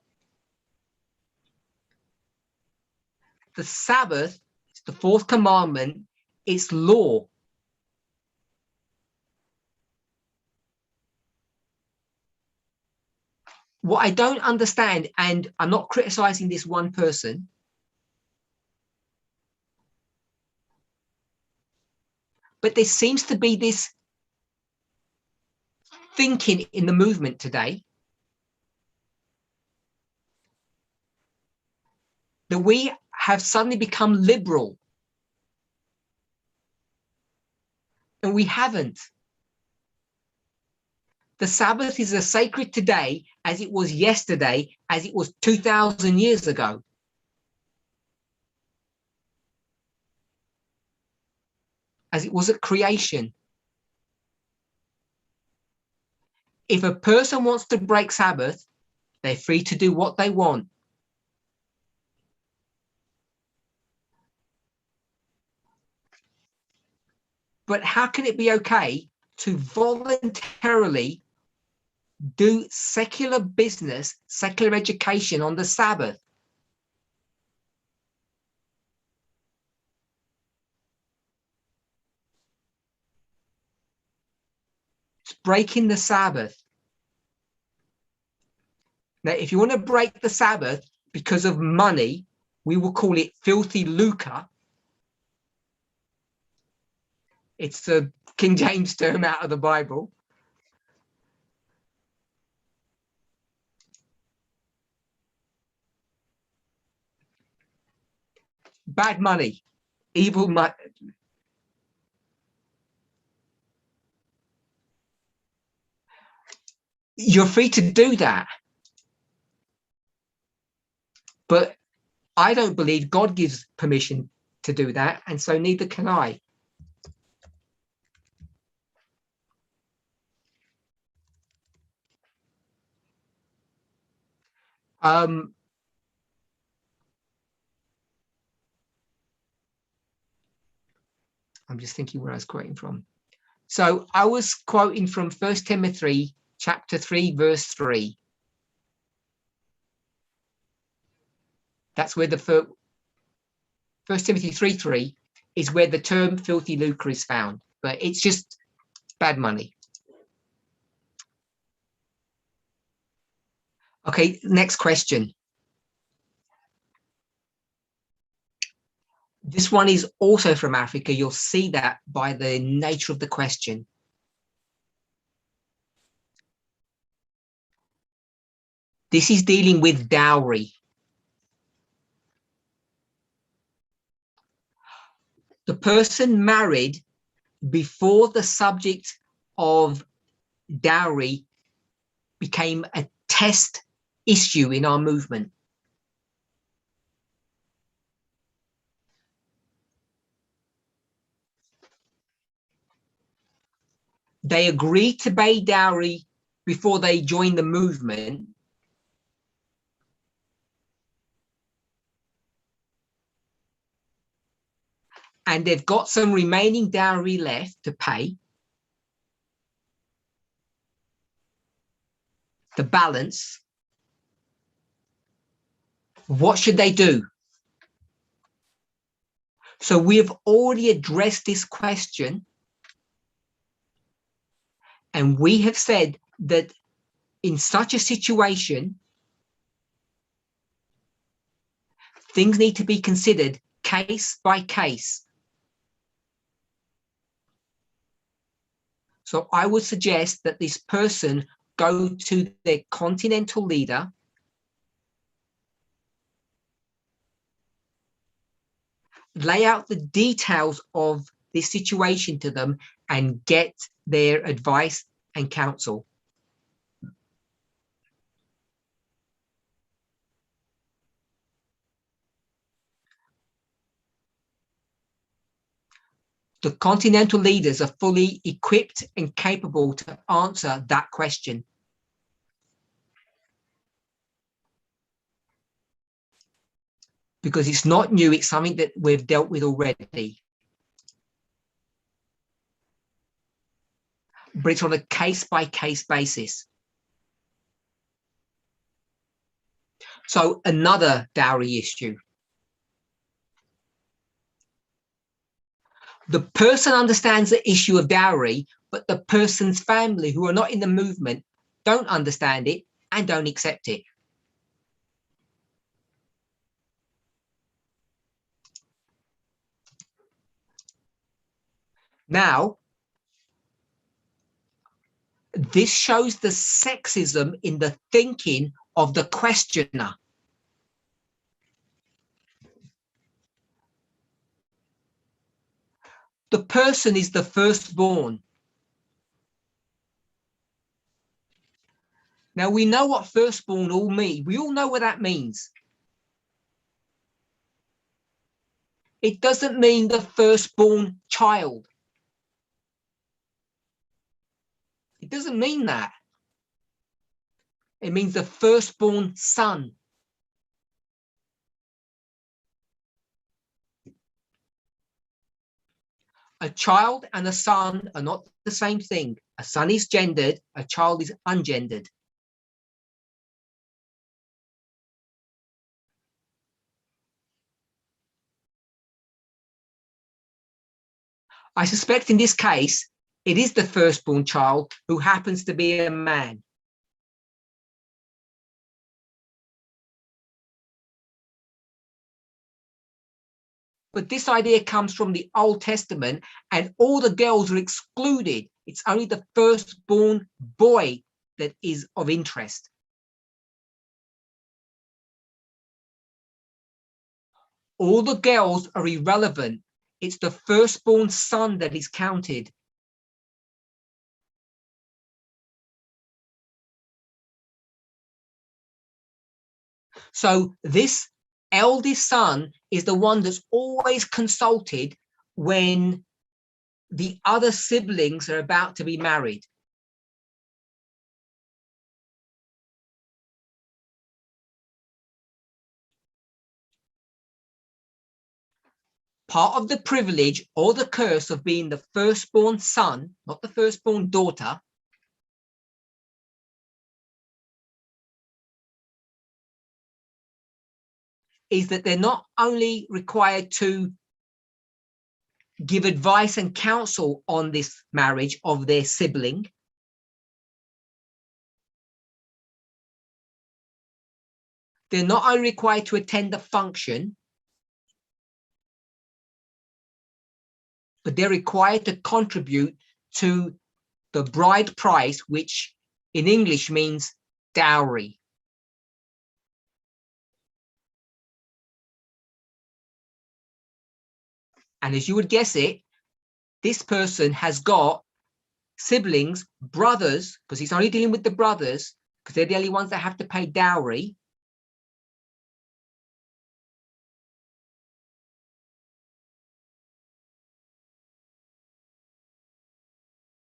[SPEAKER 1] The Sabbath the fourth commandment, it's law. What I don't understand, and I'm not criticizing this one person, but there seems to be this thinking in the movement today that we have suddenly become liberal, and we haven't. The Sabbath is as sacred today as it was yesterday, as it was 2,000 years ago. As it was at creation. If a person wants to break Sabbath, they're free to do what they want. But how can it be okay to voluntarily do secular business, secular education on the Sabbath? It's breaking the Sabbath. Now, if you want to break the Sabbath because of money, we will call it filthy lucre. It's a King James term out of the Bible. Bad money, evil money. You're free to do that. But I don't believe God gives permission to do that, and so neither can I. I'm just thinking where I was quoting from. So I was quoting from 1 Timothy chapter 3, verse 3. That's where the 1 Timothy 3:3 is where the term filthy lucre is found, but it's just bad money. Okay, next question. This one is also from Africa. You'll see that by the nature of the question. This is dealing with dowry. The person married before the subject of dowry became a test issue in our movement. They agreed to pay dowry before they joined the movement. And they've got some remaining dowry left to pay. The balance. What should they do? So we've already addressed this question. And we have said that in such a situation, things need to be considered case by case. So I would suggest that this person go to their continental leader, lay out the details of this situation to them, and get their advice and counsel. The continental leaders are fully equipped and capable to answer that question. Because it's not new, it's something that we've dealt with already. But it's on a case-by-case basis. So another dowry issue. The person understands the issue of dowry, but the person's family who are not in the movement don't understand it and don't accept it. Now, this shows the sexism in the thinking of the questioner. The person is the firstborn. Now, we know what firstborn all mean. We all know what that means. It doesn't mean the firstborn child. It doesn't mean that. It means the firstborn son. A child and a son are not the same thing. A son is gendered, a child is ungendered. I suspect in this case, it is the firstborn child who happens to be a man. But this idea comes from the Old Testament, and all the girls are excluded. It's only the firstborn boy that is of interest. All the girls are irrelevant. It's the firstborn son that is counted. So this eldest son is the one that's always consulted when the other siblings are about to be married. Part of the privilege or the curse of being the firstborn son, not the firstborn daughter, is that they're not only required to give advice and counsel on this marriage of their sibling, they're not only required to attend the function, but they're required to contribute to the bride price, which in English means dowry. And as you would guess it, this person has got siblings, brothers, because he's only dealing with the brothers, because they're the only ones that have to pay dowry.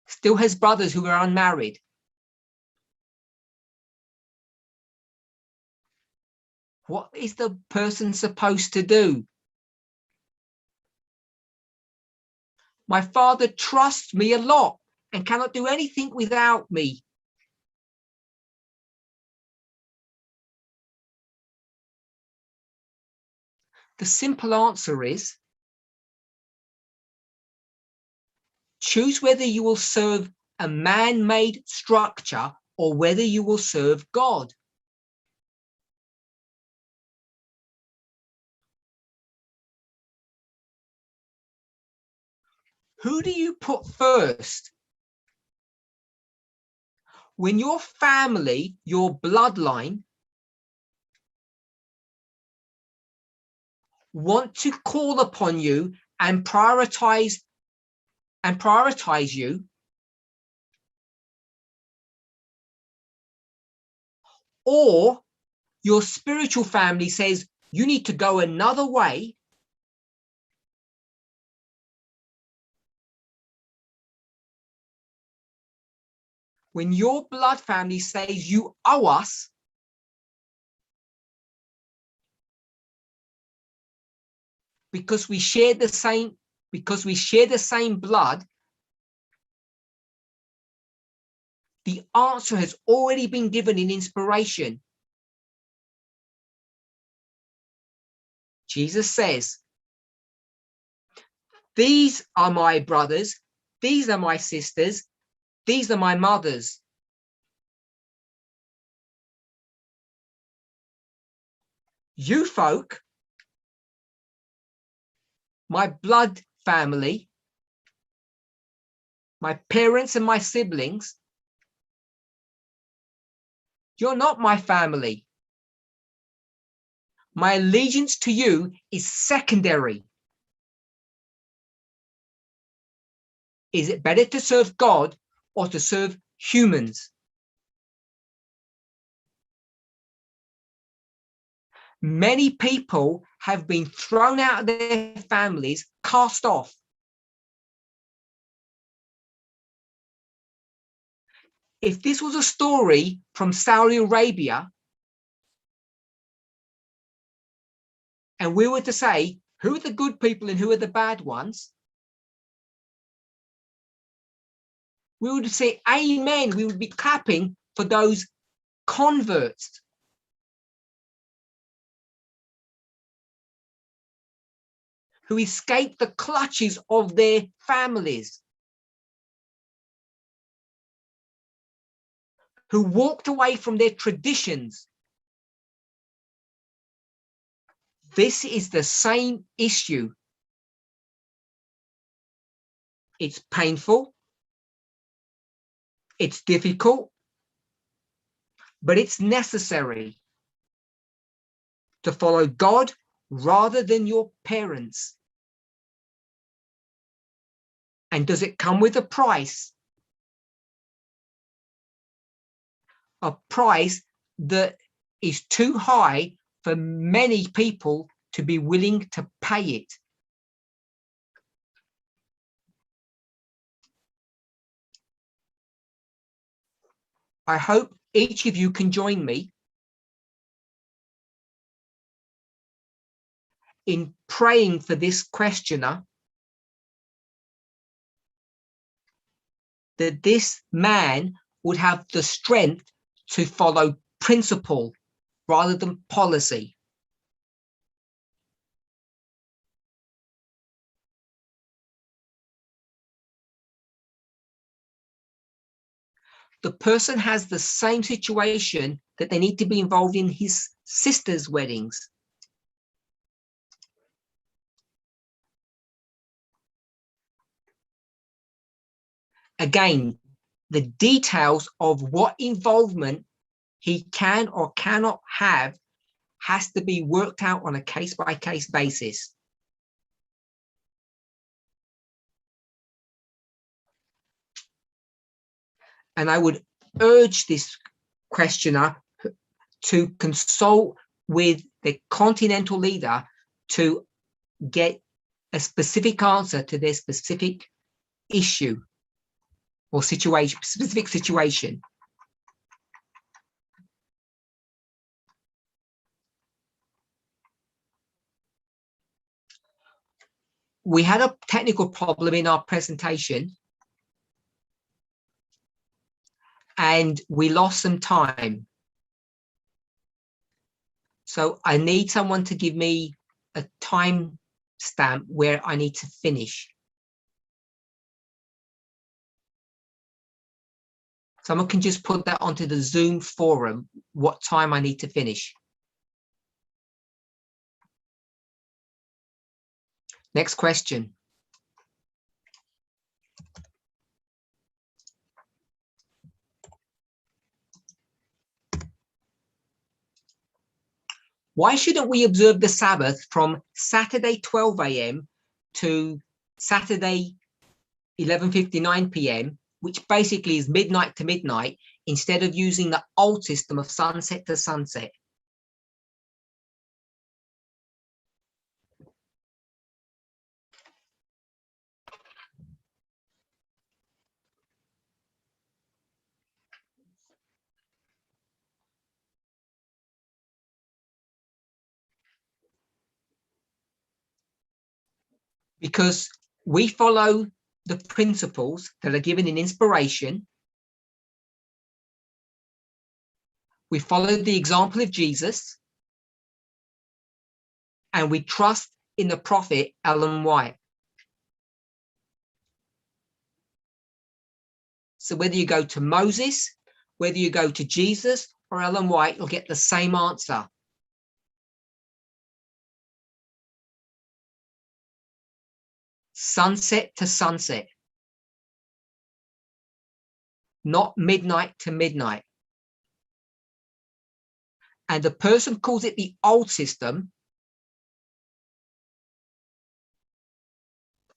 [SPEAKER 1] Still has brothers who are unmarried. What is the person supposed to do? My father trusts me a lot and cannot do anything without me. The simple answer is choose whether you will serve a man-made structure or whether you will serve God. Who do you put first? When your family, your bloodline, want to call upon you and prioritize you, or your spiritual family says you need to go another way, when your blood family says you owe us, because we share the same blood, the answer has already been given in inspiration. Jesus says, These are my brothers. These are my sisters. These are my mothers. You folk, my blood family, my parents and my siblings, you're not my family. My allegiance to you is secondary. Is it better to serve God or to serve humans? Many people have been thrown out of their families, cast off. If this was a story from Saudi Arabia, and we were to say, who are the good people and who are the bad ones? We would say, amen. We would be clapping for those converts. Who escaped the clutches of their families. Who walked away from their traditions. This is the same issue. It's painful. It's difficult. But it's necessary to follow God rather than your parents. And does it come with a price? A price that is too high for many people to be willing to pay it. I hope each of you can join me in praying for this questioner, that this man would have the strength to follow principle rather than policy. The person has the same situation that they need to be involved in his sister's weddings. Again, the details of what involvement he can or cannot have has to be worked out on a case-by-case basis. And I would urge this questioner to consult with the continental leader to get a specific answer to their specific issue or situation, specific situation. We had a technical problem in our presentation and we lost some time. So I need someone to give me a time stamp where I need to finish. Someone can just put that onto the Zoom forum, what time I need to finish. Next question. Why shouldn't we observe the Sabbath from Saturday 12 a.m. to Saturday 11:59 p.m., which basically is midnight to midnight, instead of using the old system of sunset to sunset? Because we follow the principles that are given in inspiration. We follow the example of Jesus, and we trust in the prophet Ellen White. So whether you go to Moses, whether you go to Jesus or Ellen White, you'll get the same answer. Sunset to sunset. Not midnight to midnight. And the person calls it the old system.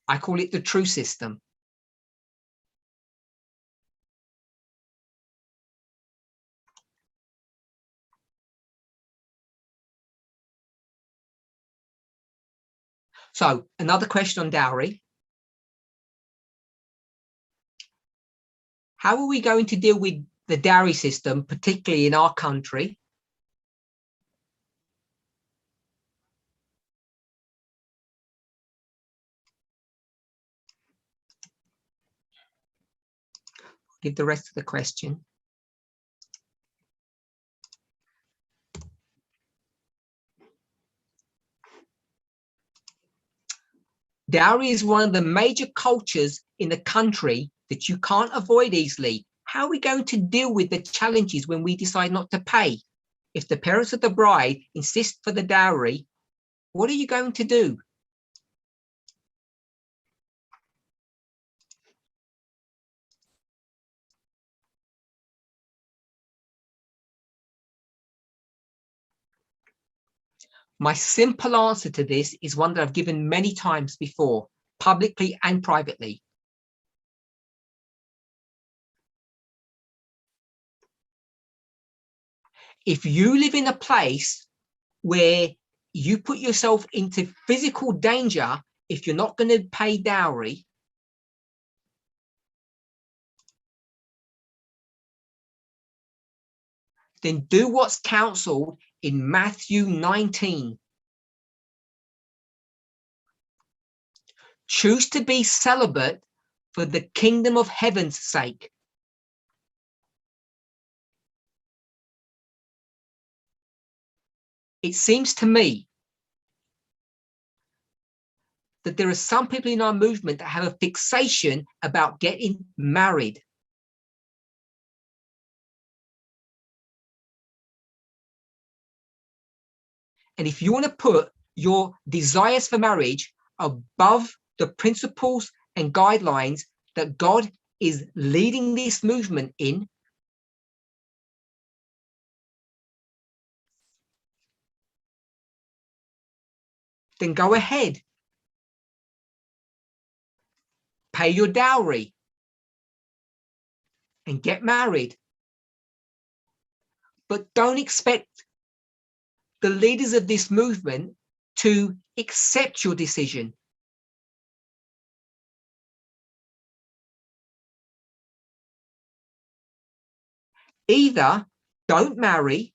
[SPEAKER 1] I call it the true system. So another question on dowry. How are we going to deal with the dowry system, particularly in our country? Give the rest of the question. Dowry is one of the major cultures in the country that you can't avoid easily. How are we going to deal with the challenges when we decide not to pay? If the parents of the bride insist for the dowry, what are you going to do? My simple answer to this is one that I've given many times before, publicly and privately. If you live in a place where you put yourself into physical danger if you're not going to pay dowry, then do what's counseled in Matthew 19. Choose to be celibate for the kingdom of heaven's sake. It seems to me that there are some people in our movement that have a fixation about getting married. And if you want to put your desires for marriage above the principles and guidelines that God is leading this movement in, then go ahead. Pay your dowry and get married. But don't expect the leaders of this movement to accept your decision. Either don't marry,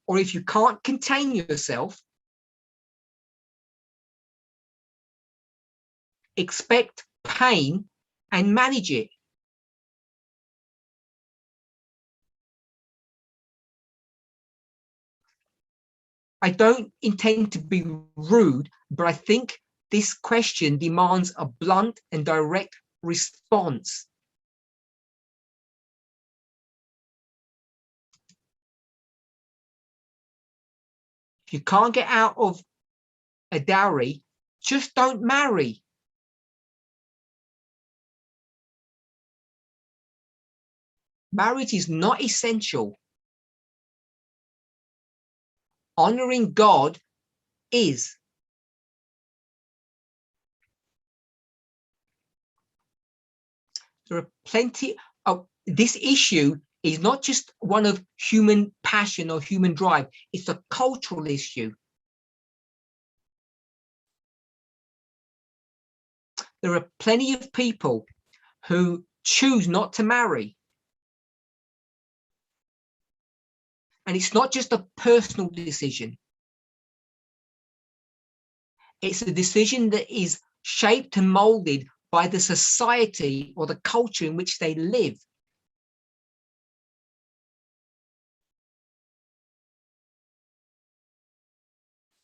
[SPEAKER 1] or if you can't contain yourself, expect pain and manage it. I don't intend to be rude, but I think this question demands a blunt and direct response. If you can't get out of a dowry, just don't marry. Marriage is not essential. Honoring God is. There are plenty of this issue is not just one of human passion or human drive. It's a cultural issue. There are plenty of people who choose not to marry. And it's not just a personal decision. It's a decision that is shaped and molded by the society or the culture in which they live.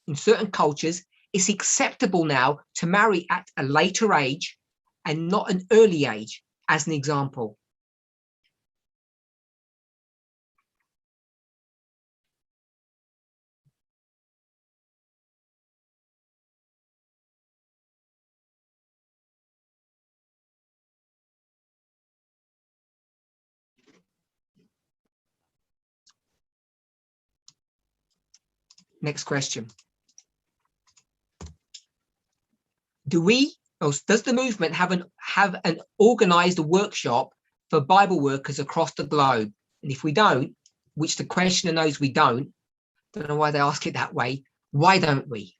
[SPEAKER 1] In certain cultures, it's acceptable now to marry at a later age and not an early age, as an example? Next question. Does the movement have an organized workshop for Bible workers across the globe? And if we don't, which the questioner knows we don't know why they ask it that way, why don't we?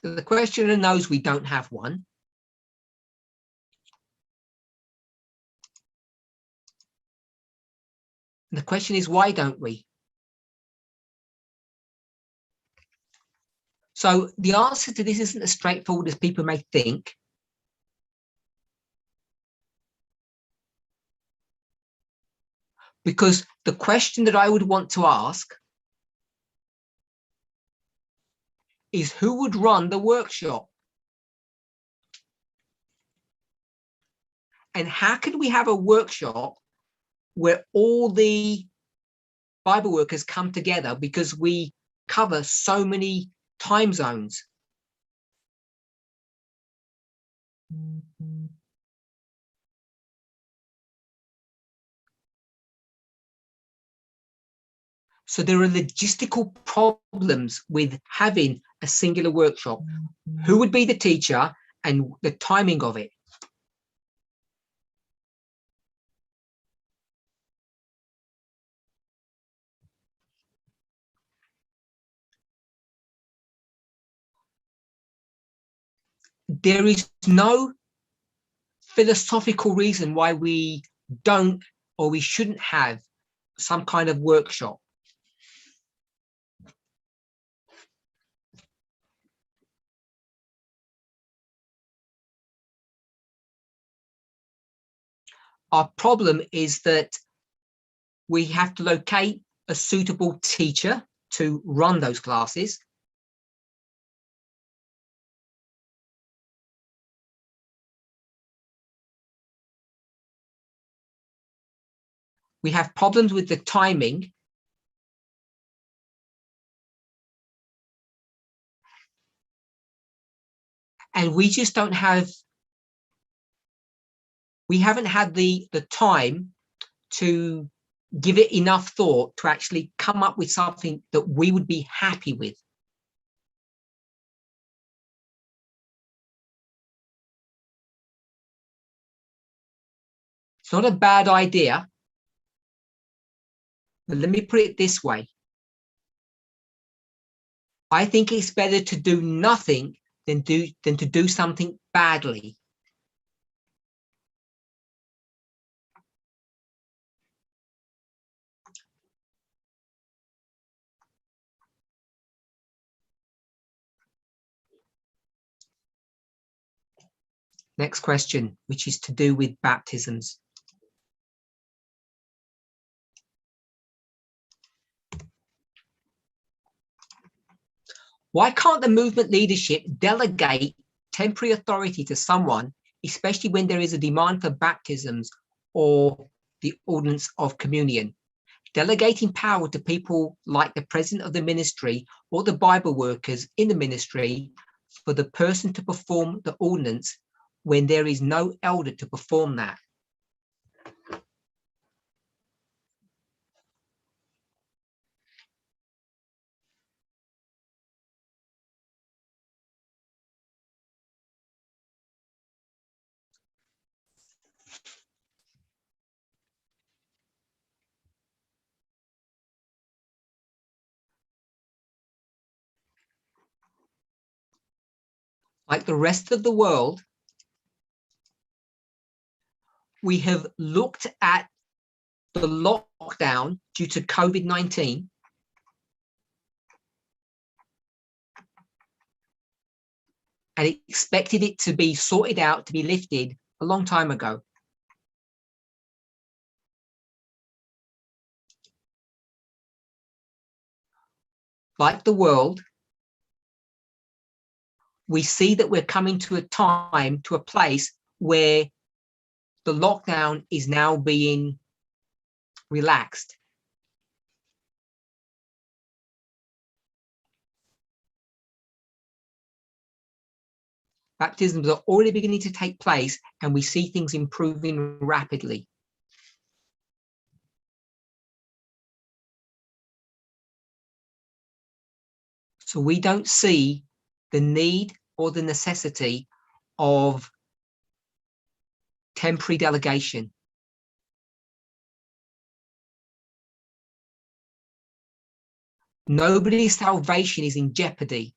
[SPEAKER 1] So the questioner knows we don't have one. And the question is, why don't we? So the answer to this isn't as straightforward as people may think. Because the question that I would want to ask is, who would run the workshop? And how could we have a workshop where all the Bible workers come together, because we cover so many time zones? So there are logistical problems with having a singular workshop. Who would be the teacher and the timing of it? There is no philosophical reason why we don't or we shouldn't have some kind of workshop. Our problem is that we have to locate a suitable teacher to run those classes. We have problems with the timing. And we just don't have, we haven't had the time to give it enough thought to actually come up with something that we would be happy with. It's not a bad idea, but let me put it this way. I think it's better to do nothing than to do something badly. Next question, which is to do with baptisms. Why can't the movement leadership delegate temporary authority to someone, especially when there is a demand for baptisms or the ordinance of communion? Delegating power to people like the president of the ministry or the Bible workers in the ministry for the person to perform the ordinance when there is no elder to perform that. Like the rest of the world, we have looked at the lockdown due to COVID-19 and expected it to be sorted out, to be lifted a long time ago. like the world, we see that we're coming to a place where the lockdown is now being relaxed. Baptisms are already beginning to take place, and we see things improving rapidly. So we don't see the need or the necessity of temporary delegation. Nobody's salvation is in jeopardy.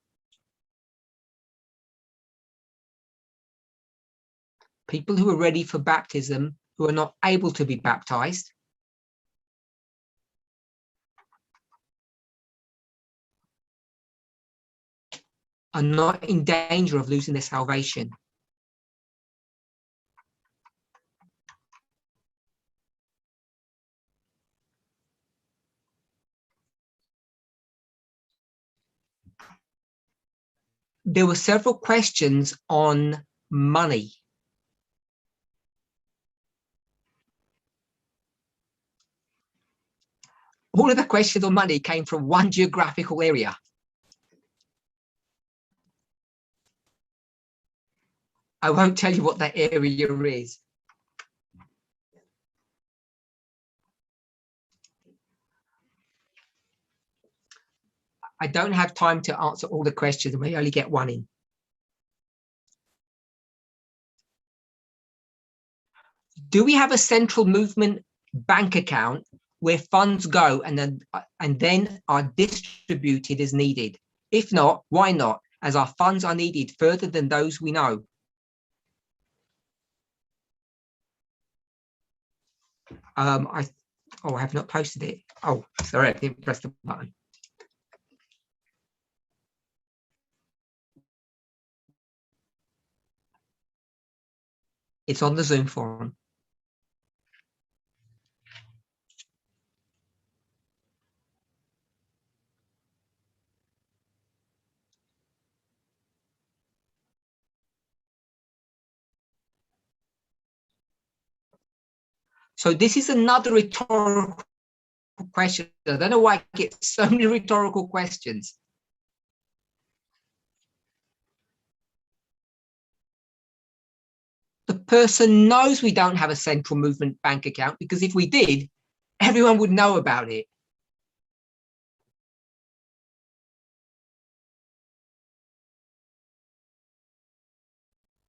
[SPEAKER 1] People who are ready for baptism, who are not able to be baptized, are not in danger of losing their salvation. There were several questions on money. All of the questions on money came from one geographical area. I won't tell you what that area is. I don't have time to answer all the questions, and we only get one in. Do we have a central movement bank account where funds go and then are distributed as needed? If not, why not? As our funds are needed further than those we know. I have not posted it. Oh, sorry, I didn't press the button. It's on the Zoom forum. So this is another rhetorical question. I don't know why I get so many rhetorical questions. The person knows we don't have a central movement bank account, because if we did, everyone would know about it.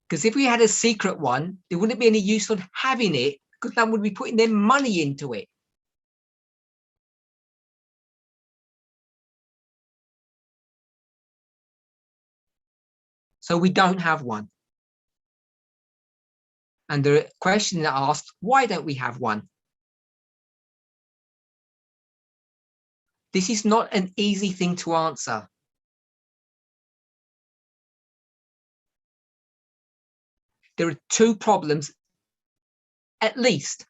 [SPEAKER 1] Because if we had a secret one, there wouldn't be any use on having it, because no one would be putting their money into it. So we don't have one. And the question that asked, why don't we have one? This is not an easy thing to answer. There are two problems, at least.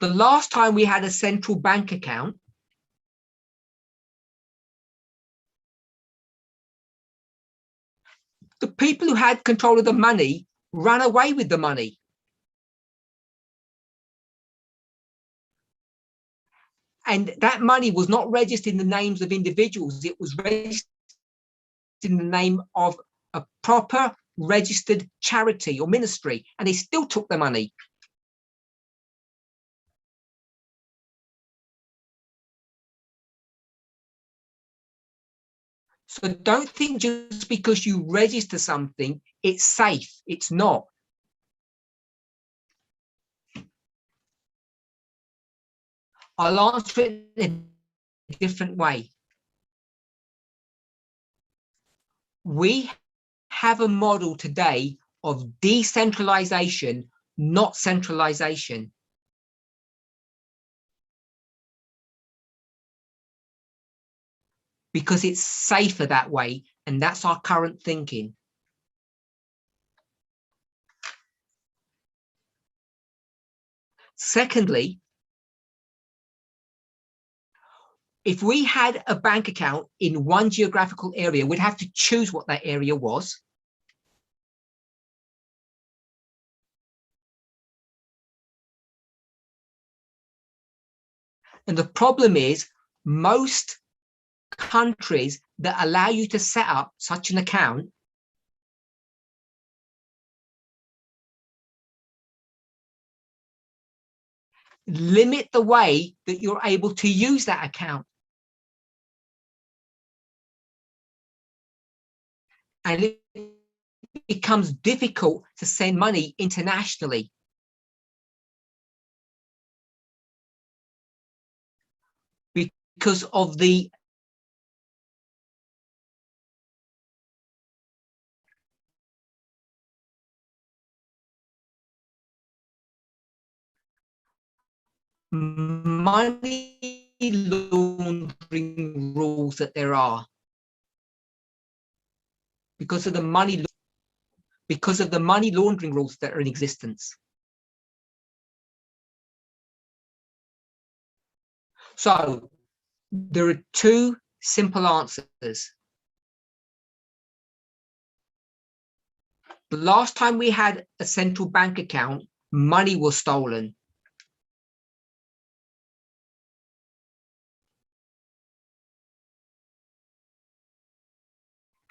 [SPEAKER 1] The last time we had a central bank account, the people who had control of the money ran away with the money. And that money was not registered in the names of individuals. It was registered in the name of a proper registered charity or ministry, and they still took the money. So don't think just because you register something, it's safe. It's not. I'll answer it in a different way. We have a model today of decentralization, not centralization. Because it's safer that way, and that's our current thinking. Secondly, if we had a bank account in one geographical area, we'd have to choose what that area was. And the problem is, most countries that allow you to set up such an account limit the way that you're able to use that account. And it becomes difficult to send money internationally. Because of the money laundering rules that there are. Because of the money laundering rules that are in existence. So there are two simple answers. The last time we had a central bank account, money was stolen.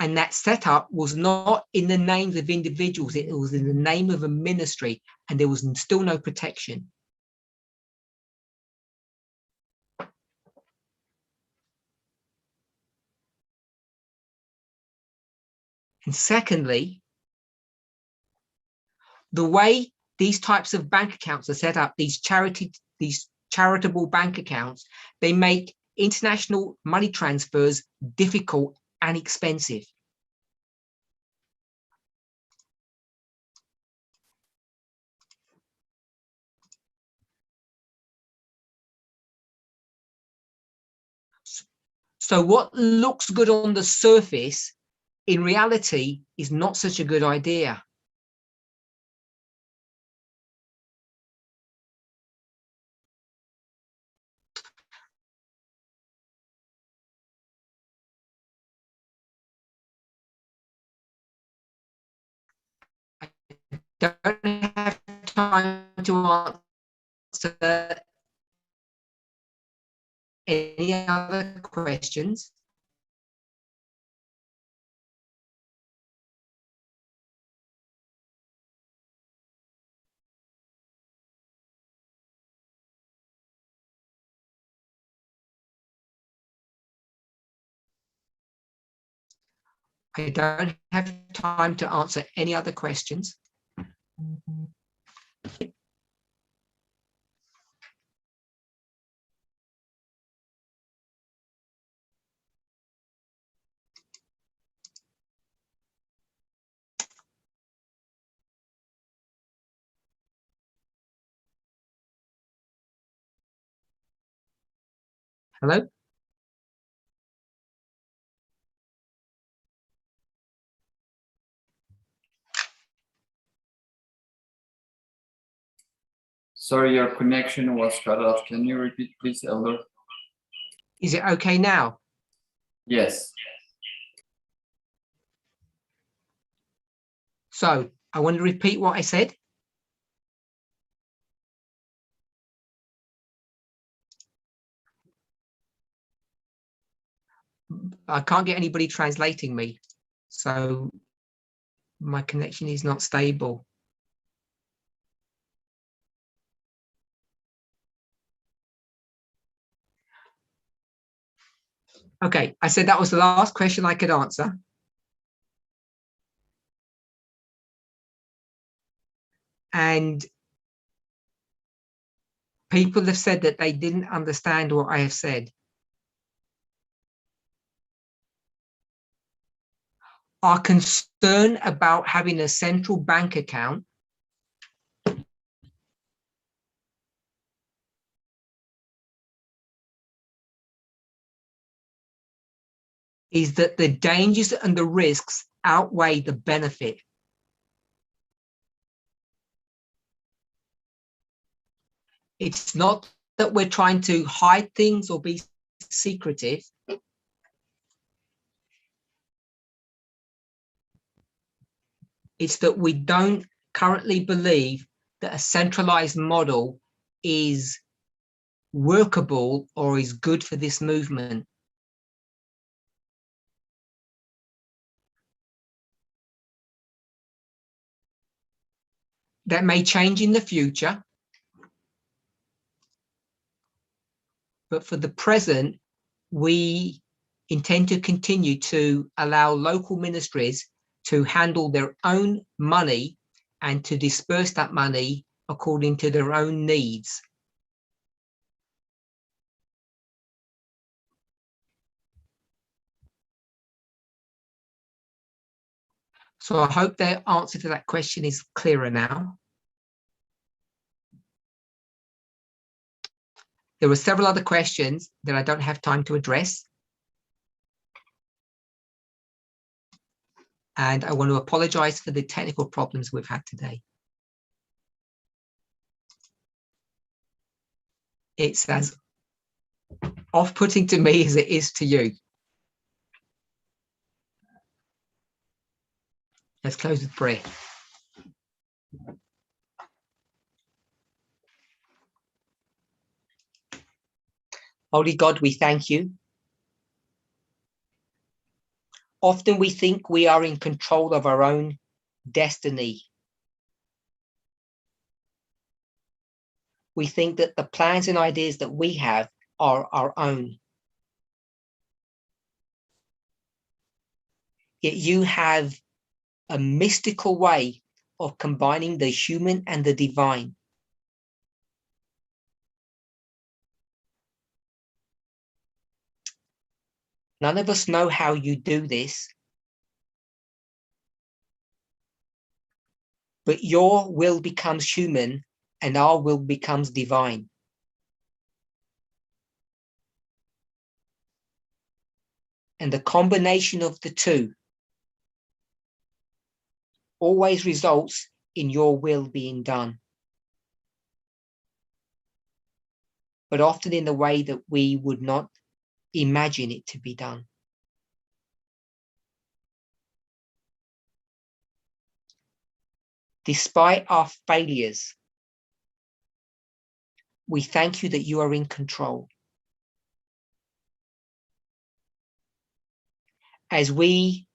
[SPEAKER 1] And that setup was not in the names of individuals, it was in the name of a ministry, and there was still no protection. And secondly, the way these types of bank accounts are set up, these charitable bank accounts, they make international money transfers difficult and expensive. So what looks good on the surface, in reality, is not such a good idea. Don't have time to answer any other questions. I don't have time to answer any other questions. Hello?
[SPEAKER 3] Sorry, your connection was cut off. Can you repeat, please, Elder?
[SPEAKER 1] Is it okay now?
[SPEAKER 3] Yes.
[SPEAKER 1] So I want to repeat what I said. I can't get anybody translating me, so my connection is not stable. Okay, I said that was the last question I could answer. And people have said that they didn't understand what I have said. Our concern about having a central bank account is that the dangers and the risks outweigh the benefit. It's not that we're trying to hide things or be secretive, it's that we don't currently believe that a centralized model is workable or is good for this movement. That may change in the future, but for the present, we intend to continue to allow local ministries to handle their own money and to disperse that money according to their own needs. So I hope the answer to that question is clearer now. There were several other questions that I don't have time to address. And I want to apologize for the technical problems we've had today. It's as off-putting to me as it is to you. Let's close with prayer. Holy God, we thank you. Often we think we are in control of our own destiny. We think that the plans and ideas that we have are our own. Yet you have a mystical way of combining the human and the divine. None of us know how you do this, but your will becomes human and our will becomes divine. And the combination of the two always results in your will being done, but often in the way that we would not imagine it to be done. Despite our failures, we thank you that you are in control. As we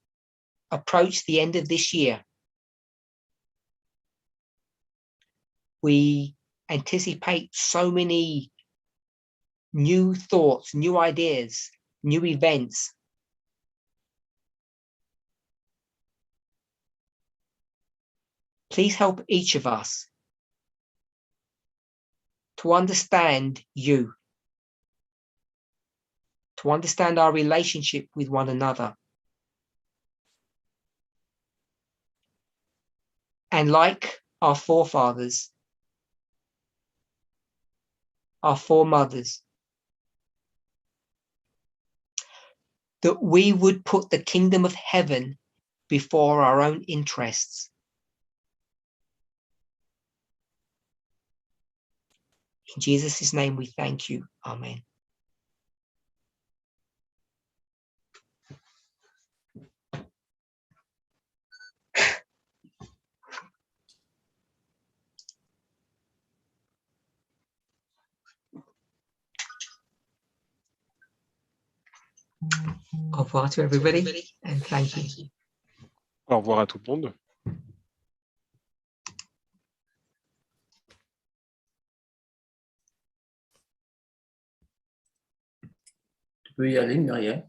[SPEAKER 1] approach the end of this year, we anticipate so many new thoughts, new ideas, new events. Please help each of us to understand you, to understand our relationship with one another. And like our forefathers, our foremothers, that we would put the kingdom of heaven before our own interests. In Jesus' name we thank you. Amen. Au revoir to everybody and thank you.
[SPEAKER 4] Au revoir à tout le monde.
[SPEAKER 3] Tu peux y aller, Muriel.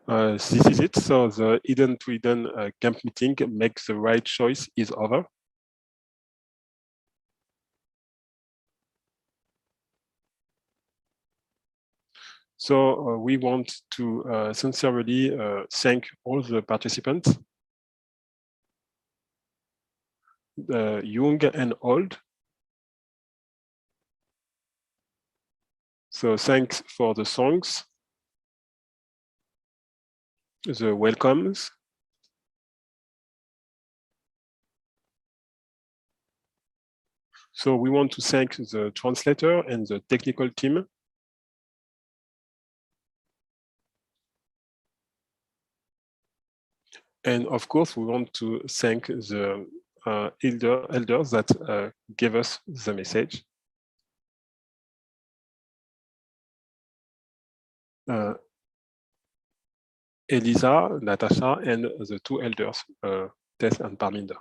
[SPEAKER 4] This is it. So the Eden to Eden camp meeting makes the right choice is over. So we want to sincerely thank all the participants, young and old. So thanks for the songs, the welcomes, So we want to thank the translator and the technical team. And of course, we want to thank the elders that gave us the message. Elisa, Natasha, and the two elders, Tess and Parminder.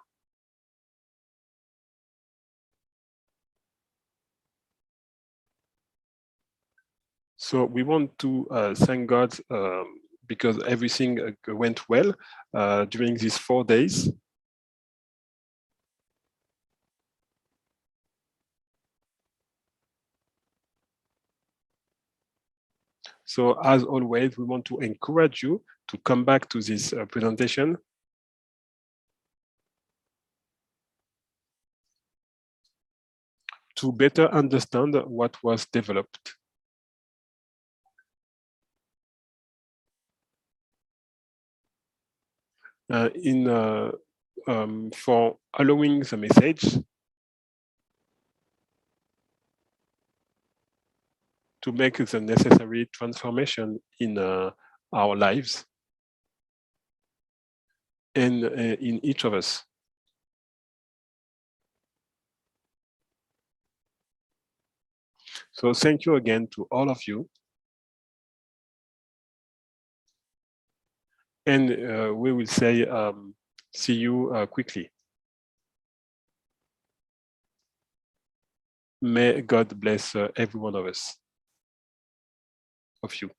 [SPEAKER 4] So we want to thank God because everything went well during these 4 days. So as always, we want to encourage you to come back to this presentation to better understand what was developed. For allowing the message to make the necessary transformation in our lives and in each of us. So thank you again to all of you. And we will say, see you quickly. May God bless every one of us, of you.